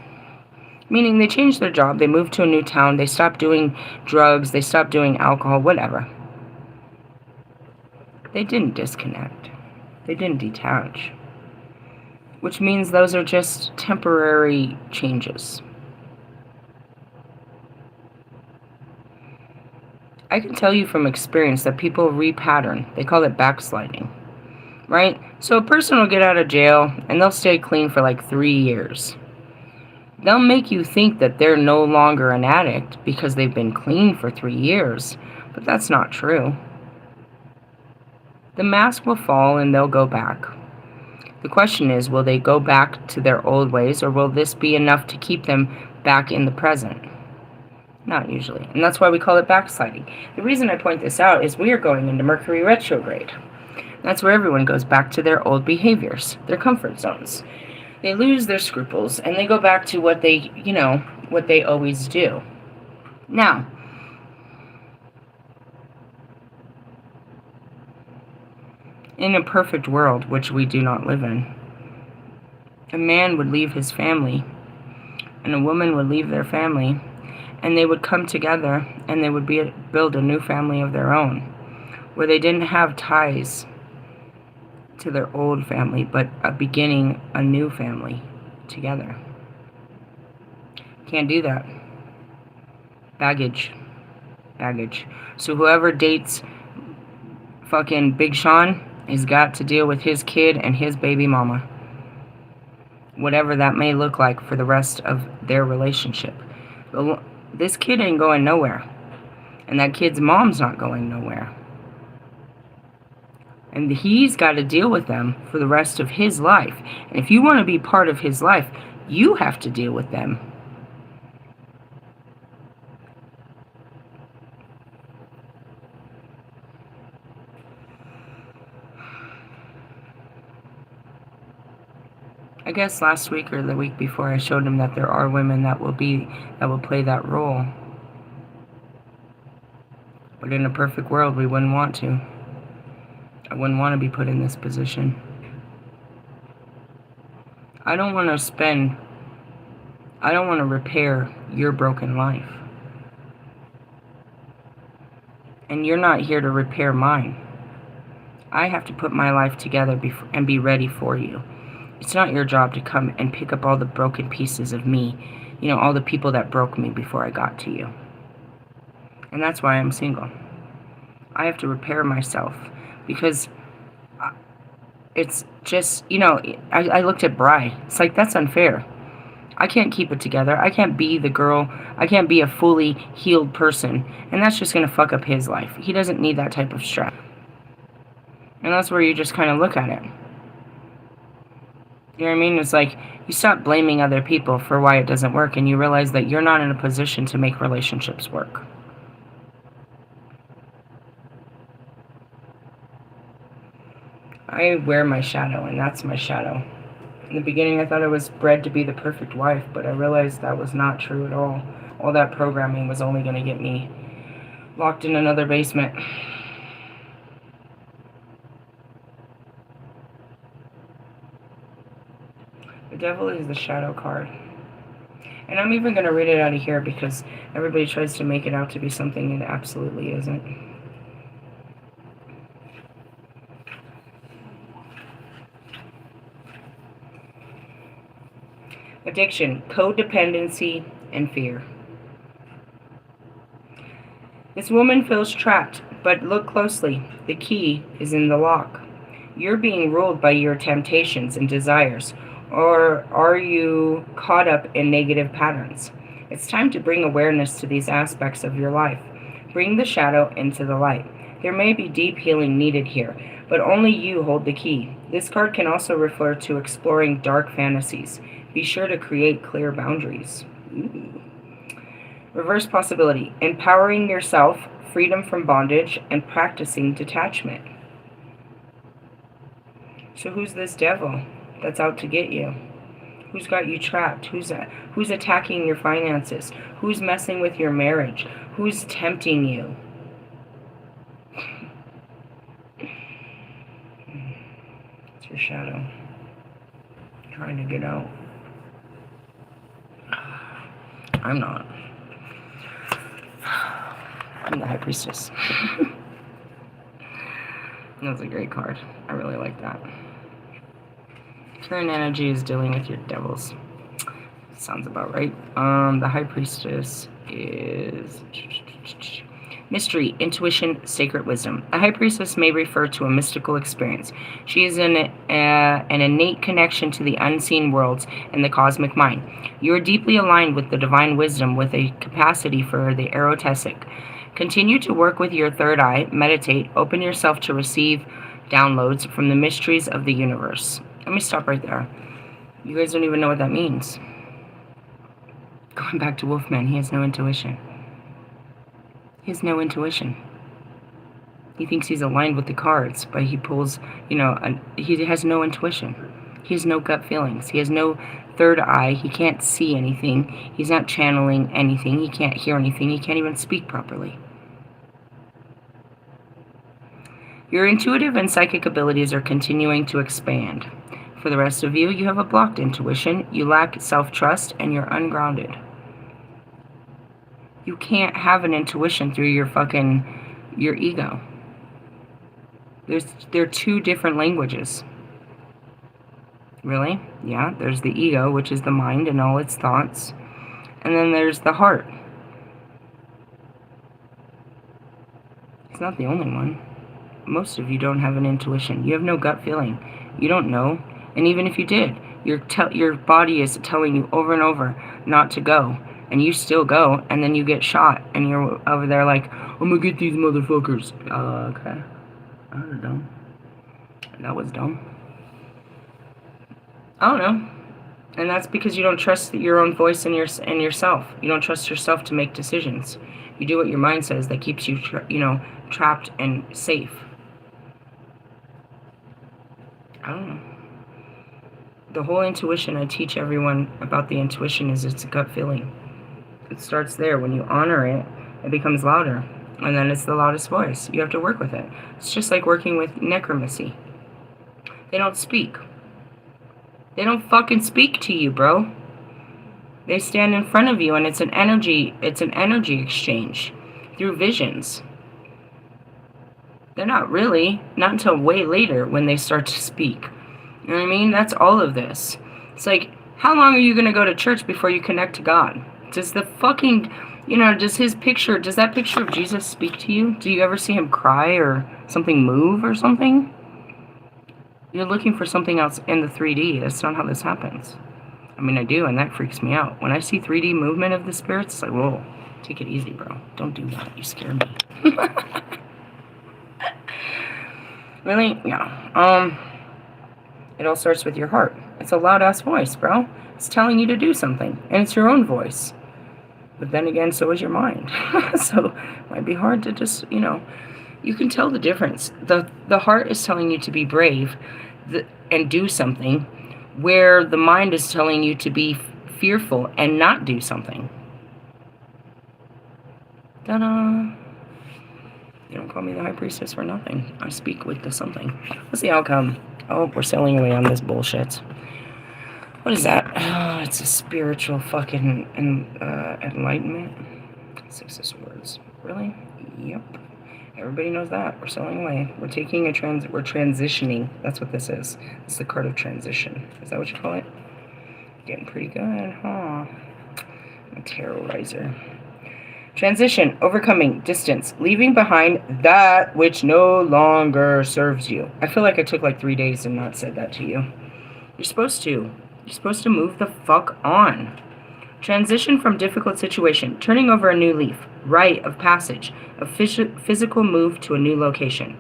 meaning they change their job, they move to a new town, they stop doing drugs, they stop doing alcohol, whatever. They didn't disconnect. They didn't detach. Which means those are just temporary changes. I can tell you from experience that people repattern. They call it backsliding. Right? So a person will get out of jail and they'll stay clean for like 3 years. They'll make you think that they're no longer an addict because they've been clean for 3 years. But that's not true. The mask will fall and they'll go back. The question is, will they go back to their old ways, or will this be enough to keep them back in the present? Not usually. And that's why we call it backsliding. The reason I point this out is we are going into Mercury retrograde. That's where everyone goes back to their old behaviors, their comfort zones. They lose their scruples and they go back to what they always do. Now, in a perfect world, which we do not live in, a man would leave his family and a woman would leave their family, and they would come together and they would build a new family of their own, where they didn't have ties to their old family, but beginning a new family together. Can't do that. Baggage. So whoever dates fucking Big Sean has got to deal with his kid and his baby mama. Whatever that may look like for the rest of their relationship. This kid ain't going nowhere. And that kid's mom's not going nowhere. And he's got to deal with them for the rest of his life. And if you want to be part of his life, you have to deal with them. I guess last week or the week before I showed him that there are women that will play that role. But in a perfect world, we wouldn't want to. I wouldn't want to be put in this position. I don't want to repair your broken life. And you're not here to repair mine. I have to put my life together and be ready for you. It's not your job to come and pick up all the broken pieces of me, all the people that broke me before I got to you. And that's why I'm single. I have to repair myself, because it's just, I looked at Bri. It's like, that's unfair. I can't keep it together. I can't be the girl. I can't be a fully healed person. And that's just going to fuck up his life. He doesn't need that type of stress. And that's where you just kind of look at it. You know what I mean? It's like you stop blaming other people for why it doesn't work, and you realize that you're not in a position to make relationships work. I wear my shadow, and that's my shadow. In the beginning, I thought I was bred to be the perfect wife, but I realized that was not true at all. All that programming was only going to get me locked in another basement. The devil is the shadow card. And I'm even going to read it out of here because everybody tries to make it out to be something it absolutely isn't. Addiction, codependency, and fear. This woman feels trapped, but look closely. The key is in the lock. You're being ruled by your temptations and desires, or are you caught up in negative patterns? It's time to bring awareness to these aspects of your life. Bring the shadow into the light. There may be deep healing needed here, but only you hold the key. This card can also refer to exploring dark fantasies. Be sure to create clear boundaries. Ooh. Reverse possibility, empowering yourself, freedom from bondage, and practicing detachment. So who's this devil that's out to get you? Who's got you trapped? Who's attacking your finances? Who's messing with your marriage? Who's tempting you? It's your shadow trying to get out. I'm not. I'm the High Priestess. That's a great card. I really like that. Current energy is dealing with your devils. Sounds about right. The High Priestess is mystery, intuition, sacred wisdom. The High Priestess may refer to a mystical experience. She is an innate connection to the unseen worlds and the cosmic mind. You are deeply aligned with the divine wisdom with a capacity for the erotic. Continue to work with your third eye, meditate, open yourself to receive downloads from the mysteries of the universe. Let me stop right there. You guys don't even know what that means. Going back to Wolfman, he has no intuition. He has no intuition. He thinks he's aligned with the cards, but he pulls, he has no intuition. He has no gut feelings. He has no third eye. He can't see anything. He's not channeling anything. He can't hear anything. He can't even speak properly. Your intuitive and psychic abilities are continuing to expand. For the rest of you, you have a blocked intuition, you lack self-trust, and you're ungrounded. You can't have an intuition through your ego. They're two different languages. Really? Yeah, there's the ego, which is the mind and all its thoughts. And then there's the heart. It's not the only one. Most of you don't have an intuition. You have no gut feeling. You don't know. And even if you did, your body is telling you over and over not to go. And you still go, and then you get shot. And you're over there like, I'm gonna get these motherfuckers. Okay. That was dumb. That was dumb. I don't know. And that's because you don't trust your own voice and yourself. You don't trust yourself to make decisions. You do what your mind says that keeps you, trapped and safe. I don't know. The whole intuition, I teach everyone about the intuition, is it's a gut feeling. It starts there. When you honor it, it becomes louder. And then it's the loudest voice. You have to work with it. It's just like working with necromancy. They don't speak. They don't fucking speak to you, bro. They stand in front of you, and it's an energy exchange through visions. They're not really, not until way later when they start to speak. You know what I mean? That's all of this. It's like, how long are you going to go to church before you connect to God? Does the fucking, does that picture of Jesus speak to you? Do you ever see him cry or something move or something? You're looking for something else in the 3D. That's not how this happens. I mean, I do, and that freaks me out. When I see 3D movement of the spirits, it's like, whoa, take it easy, bro. Don't do that. You scare me. Really? Yeah. It all starts with your heart. It's a loud-ass voice, bro. It's telling you to do something, and it's your own voice. But then again, so is your mind. So it might be hard to just, You can tell the difference. The heart is telling you to be brave and do something, where the mind is telling you to be fearful and not do something. Ta-da! You don't call me the High Priestess for nothing. I speak with the something. What's the outcome? Oh, we're sailing away on this bullshit. What is that? Oh, it's a spiritual fucking enlightenment. 6 of Swords. Really? Yep. Everybody knows that. We're sailing away. We're taking a we're transitioning. That's what this is. It's the card of transition. Is that what you call it? Getting pretty good, huh? I'm a terrorizer. Transition, overcoming, distance, leaving behind that which no longer serves you. I feel like I took like 3 days and not said that to you. You're supposed to. You're supposed to move the fuck on. Transition from difficult situation, turning over a new leaf, rite of passage, a physical move to a new location.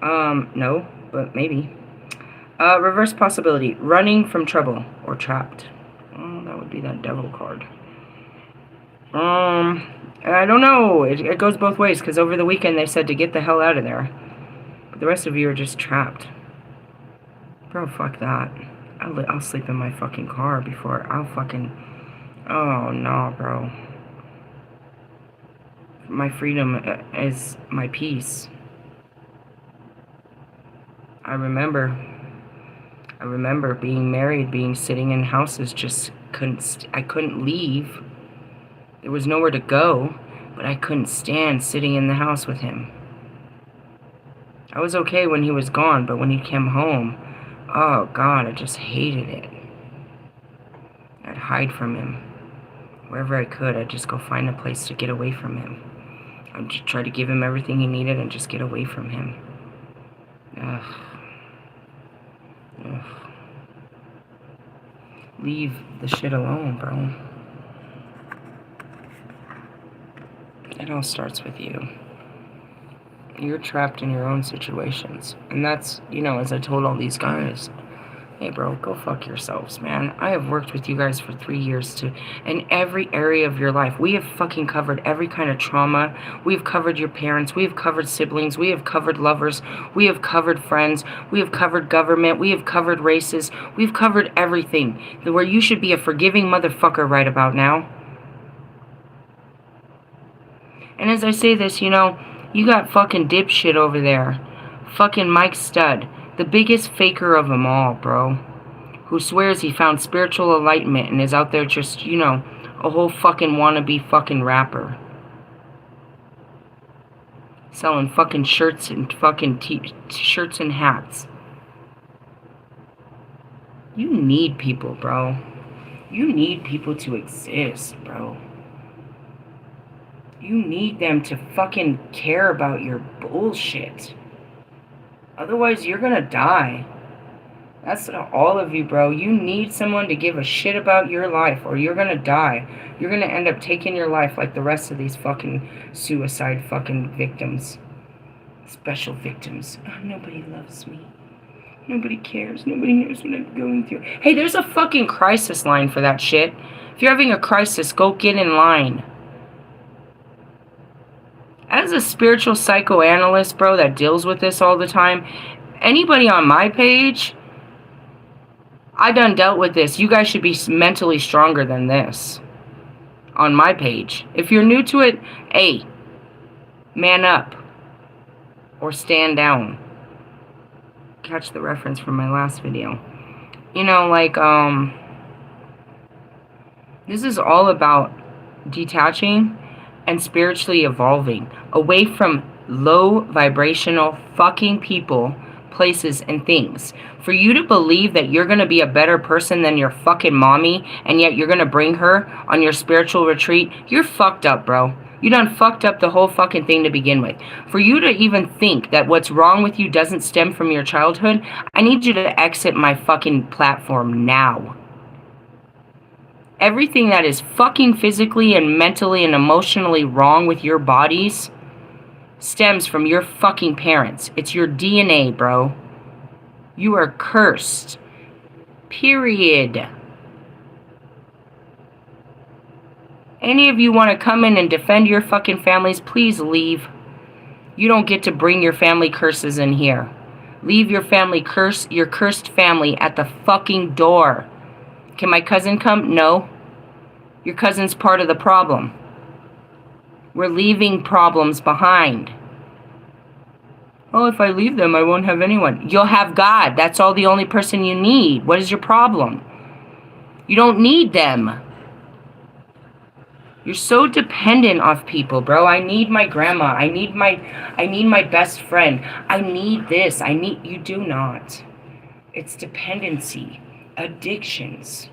No, but maybe. Reverse possibility, running from trouble or trapped. Oh, that would be that devil card. I don't know. It goes both ways, because over the weekend they said to get the hell out of there. But the rest of you are just trapped. Bro, fuck that. I'll sleep in my fucking car before I'll fucking... Oh, no, bro. My freedom is my peace. I remember being married, sitting in houses, just I couldn't leave. There was nowhere to go, but I couldn't stand sitting in the house with him. I was okay when he was gone, but when he came home, oh God, I just hated it. I'd hide from him. Wherever I could, I'd just go find a place to get away from him. I'd just try to give him everything he needed and just get away from him. Ugh. Ugh. Leave the shit alone, bro. It all starts with you. You're trapped in your own situations. And that's, as I told all these guys, hey bro, go fuck yourselves, man. I have worked with you guys for 3 years in every area of your life. We have fucking covered every kind of trauma. We've covered your parents. We have covered siblings. We have covered lovers. We have covered friends. We have covered government. We have covered races. We've covered everything. Where you should be a forgiving motherfucker right about now. And as I say this, you got fucking dipshit over there. Fucking Mike Stud. The biggest faker of them all, bro. Who swears he found spiritual enlightenment and is out there just, a whole fucking wannabe fucking rapper. Selling fucking shirts and fucking shirts and hats. You need people, bro. You need people to exist, bro. You need them to fucking care about your bullshit. Otherwise, you're gonna die. That's all of you, bro. You need someone to give a shit about your life, or you're gonna die. You're gonna end up taking your life like the rest of these fucking suicide fucking victims. Special victims. Oh, nobody loves me. Nobody cares. Nobody knows what I'm going through. Hey, there's a fucking crisis line for that shit. If you're having a crisis, go get in line. As a spiritual psychoanalyst, bro, that deals with this all the time, anybody on my page, I done dealt with this. You guys should be mentally stronger than this. On my page. If you're new to it, hey, man up. Or stand down. Catch the reference from my last video. This is all about detaching and spiritually evolving away from low vibrational fucking people, places, and things. For you to believe that you're going to be a better person than your fucking mommy, and yet you're going to bring her on your spiritual retreat, you're fucked up, bro. You done fucked up the whole fucking thing to begin with. For you to even think that what's wrong with you doesn't stem from your childhood, I need you to exit my fucking platform now. Everything that is fucking physically and mentally and emotionally wrong with your bodies stems from your fucking parents. It's your DNA, bro. You are cursed. Period. Any of you want to come in and defend your fucking families, please leave. You don't get to bring your family curses in here. Leave your your cursed family at the fucking door. Can my cousin come? No. Your cousin's part of the problem. We're leaving problems behind. Oh, if I leave them, I won't have anyone. You'll have God. That's the only person you need. What is your problem? You don't need them. You're so dependent on people, bro. I need my grandma. I need my best friend. I need this. You do not. It's dependency. Addictions.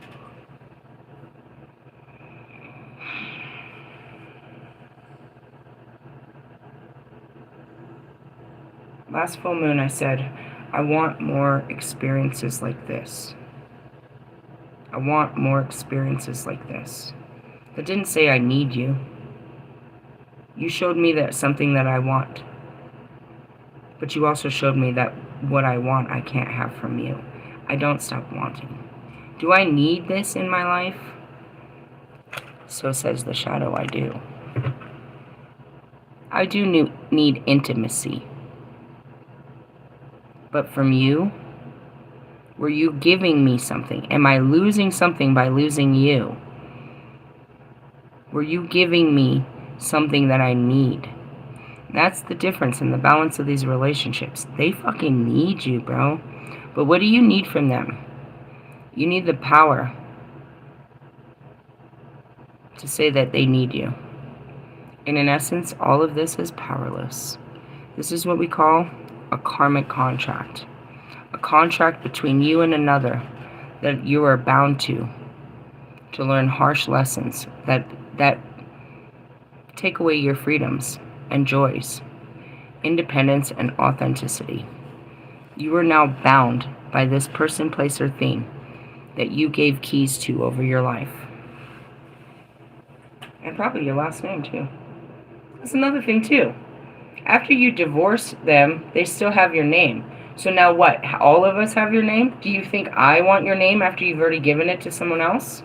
Last full moon, I said, I want more experiences like this. I want more experiences like this. That didn't say I need you. You showed me that something that I want. But you also showed me that what I want, I can't have from you. I don't stop wanting. Do I need this in my life? So says the shadow, I do. I do need intimacy. But from you, were you giving me something? Am I losing something by losing you? Were you giving me something that I need? That's the difference in the balance of these relationships. They fucking need you, bro. But what do you need from them? You need the power to say that they need you. And in essence, all of this is powerless. This is what we call a karmic contract. A contract between you and another that you are bound to learn harsh lessons that take away your freedoms and joys, independence and authenticity. You are now bound by this person, place, or thing that you gave keys to over your life. And probably your last name too. That's another thing too. After you divorce them, they still have your name. So now what? All of us have your name? Do you think I want your name after you've already given it to someone else?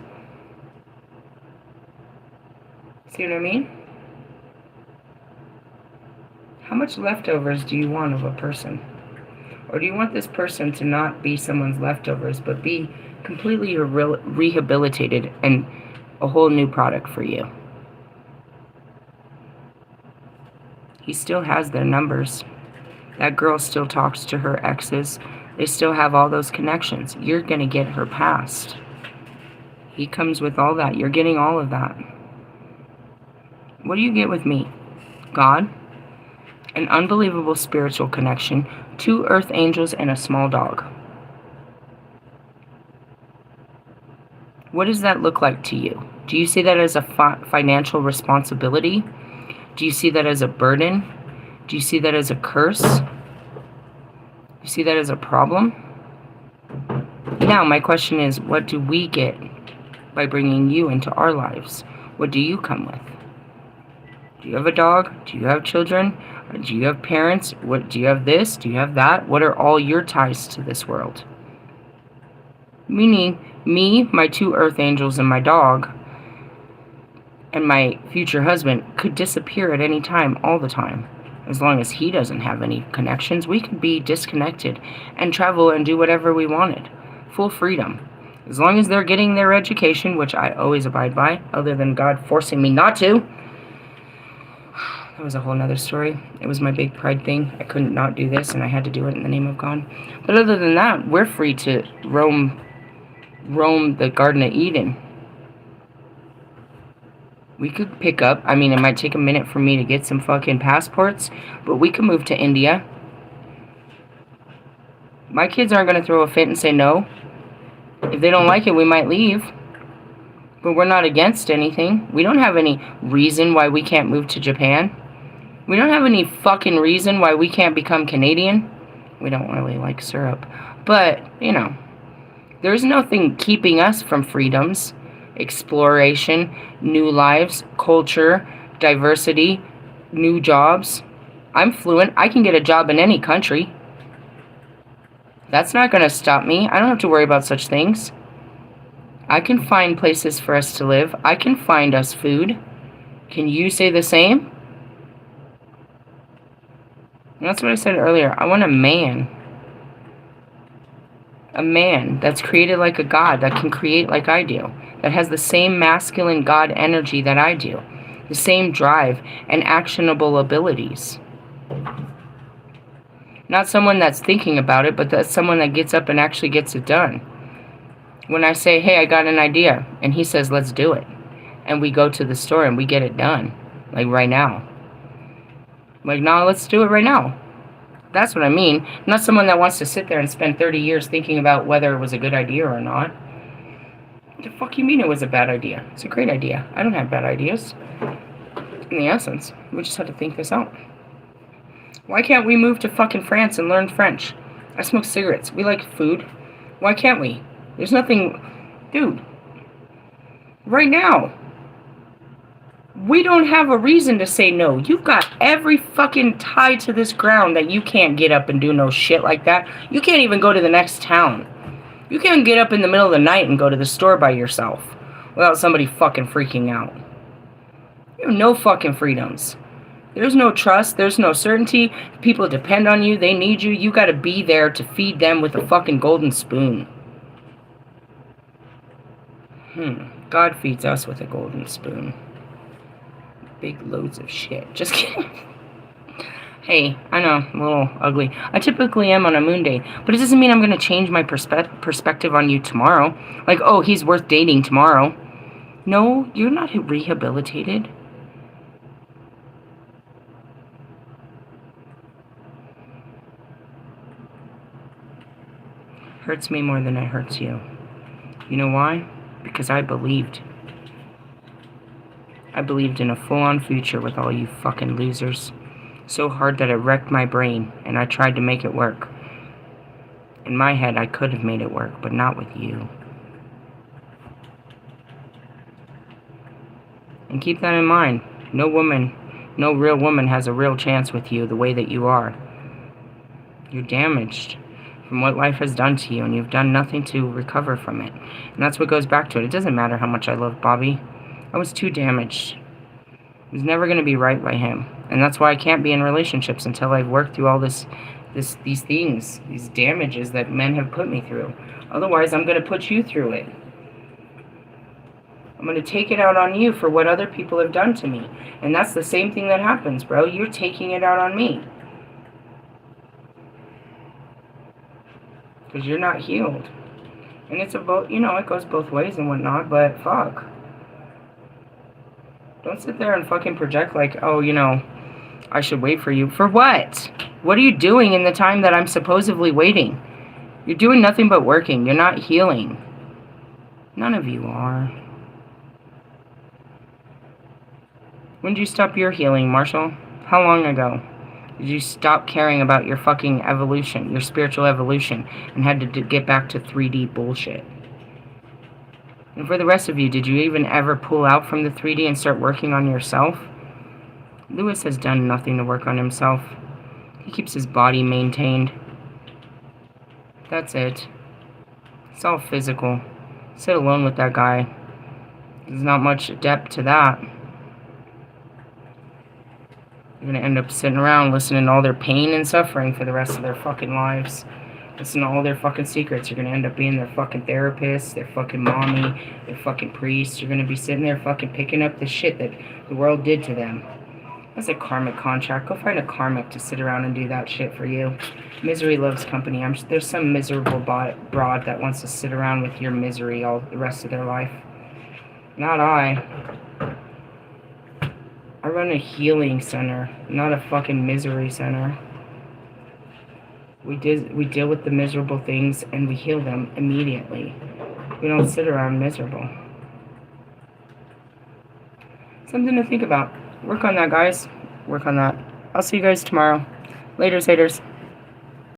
See what I mean? How much leftovers do you want of a person? Or do you want this person to not be someone's leftovers, but be completely rehabilitated and a whole new product for you? He still has their numbers. That girl still talks to her exes. They still have all those connections. You're going to get her past. He comes with all that. You're getting all of that. What do you get with me? God, an unbelievable spiritual connection, 2 earth angels, and a small dog. What does that look like to you? Do you see that as a financial responsibility? Do you see that as a burden? Do you see that as a curse? Do you see that as a problem? Now, my question is, what do we get by bringing you into our lives? What do you come with? Do you have a dog? Do you have children? Do you have parents? Do you have this? Do you have that? What are all your ties to this world? Meaning, me, my 2 earth angels, and my dog, and my future husband could disappear at any time, all the time. As long as he doesn't have any connections, we could be disconnected and travel and do whatever we wanted. Full freedom. As long as they're getting their education, which I always abide by, other than God forcing me not to. That was a whole nother story. It was my big pride thing. I couldn't not do this, and I had to do it in the name of God. But other than that, we're free to roam the Garden of Eden. We could pick up, it might take a minute for me to get some fucking passports, but we could move to India. My kids aren't going to throw a fit and say no. If they don't like it, we might leave. But we're not against anything. We don't have any reason why we can't move to Japan. We don't have any fucking reason why we can't become Canadian. We don't really like syrup. But, there's nothing keeping us from freedoms, exploration, new lives, culture, diversity, new jobs. I'm fluent. I can get a job in any country. That's not going to stop me. I don't have to worry about such things. I can find places for us to live. I can find us food. Can you say the same? And that's what I said earlier. I want a man. A man that's created like a god, that can create like I do, that has the same masculine god energy that I do, the same drive and actionable abilities. Not someone that's thinking about it, but that's someone that gets up and actually gets it done. When I say, hey, I got an idea, and he says, let's do it, and we go to the store and we get it done, like right now. Like, no, let's do it right now. That's what I mean. Not someone that wants to sit there and spend 30 years thinking about whether it was a good idea or not. What the fuck you mean it was a bad idea? It's a great idea. I don't have bad ideas. In the essence, we just have to think this out. Why can't we move to fucking France and learn French? I smoke cigarettes. We like food. Why can't we? There's nothing... Dude. Right now. We don't have a reason to say no. You've got every fucking tie to this ground that you can't get up and do no shit like that. You can't even go to the next town. You can't get up in the middle of the night and go to the store by yourself without somebody fucking freaking out. You have no fucking freedoms. There's no trust. There's no certainty. People depend on you. They need you. You gotta be there to feed them with a fucking golden spoon. God feeds us with a golden spoon. Big loads of shit. Just kidding. Hey, I know, I'm a little ugly. I typically am on a moon day, but it doesn't mean I'm going to change my perspective on you tomorrow. Like, oh, he's worth dating tomorrow. No, you're not rehabilitated. Hurts me more than it hurts you. You know why? Because I believed. I believed in a full-on future with all you fucking losers. So hard that it wrecked my brain, and I tried to make it work. In my head, I could have made it work, but not with you. And keep that in mind. No woman, no real woman has a real chance with you the way that you are. You're damaged from what life has done to you, and you've done nothing to recover from it. And that's what goes back to it. It doesn't matter how much I love Bobby. I was too damaged. I was never going to be right by him. And that's why I can't be in relationships until I've worked through all these things, these damages that men have put me through. Otherwise, I'm going to put you through it. I'm going to take it out on you for what other people have done to me. And that's the same thing that happens, bro. You're taking it out on me. Because you're not healed. And it's about, you know, it goes both ways and whatnot, but fuck. Don't sit there and fucking project like, oh, you know, I should wait for you. For what? What are you doing in the time that I'm supposedly waiting? You're doing nothing but working. You're not healing. None of you are. When did you stop your healing, Marshall? How long ago did you stop caring about your fucking evolution, your spiritual evolution, and had to get back to 3D bullshit? And for the rest of you, did you even ever pull out from the 3D and start working on yourself? Lewis has done nothing to work on himself. He keeps his body maintained. That's it. It's all physical. Sit alone with that guy. There's not much depth to that. You're gonna end up sitting around listening to all their pain and suffering for the rest of their fucking lives. Listen to all their fucking secrets. You're gonna end up being their fucking therapist, their fucking mommy, their fucking priest. You're gonna be sitting there fucking picking up the shit that the world did to them. That's a karmic contract. Go find a karmic to sit around and do that shit for you. Misery loves company. There's some miserable broad that wants to sit around with your misery all the rest of their life. Not I. I run a healing center, not a fucking misery center. We deal with the miserable things and we heal them immediately. We don't sit around miserable. Something to think about. Work on that, guys. Work on that. I'll see you guys tomorrow. Laters, haters.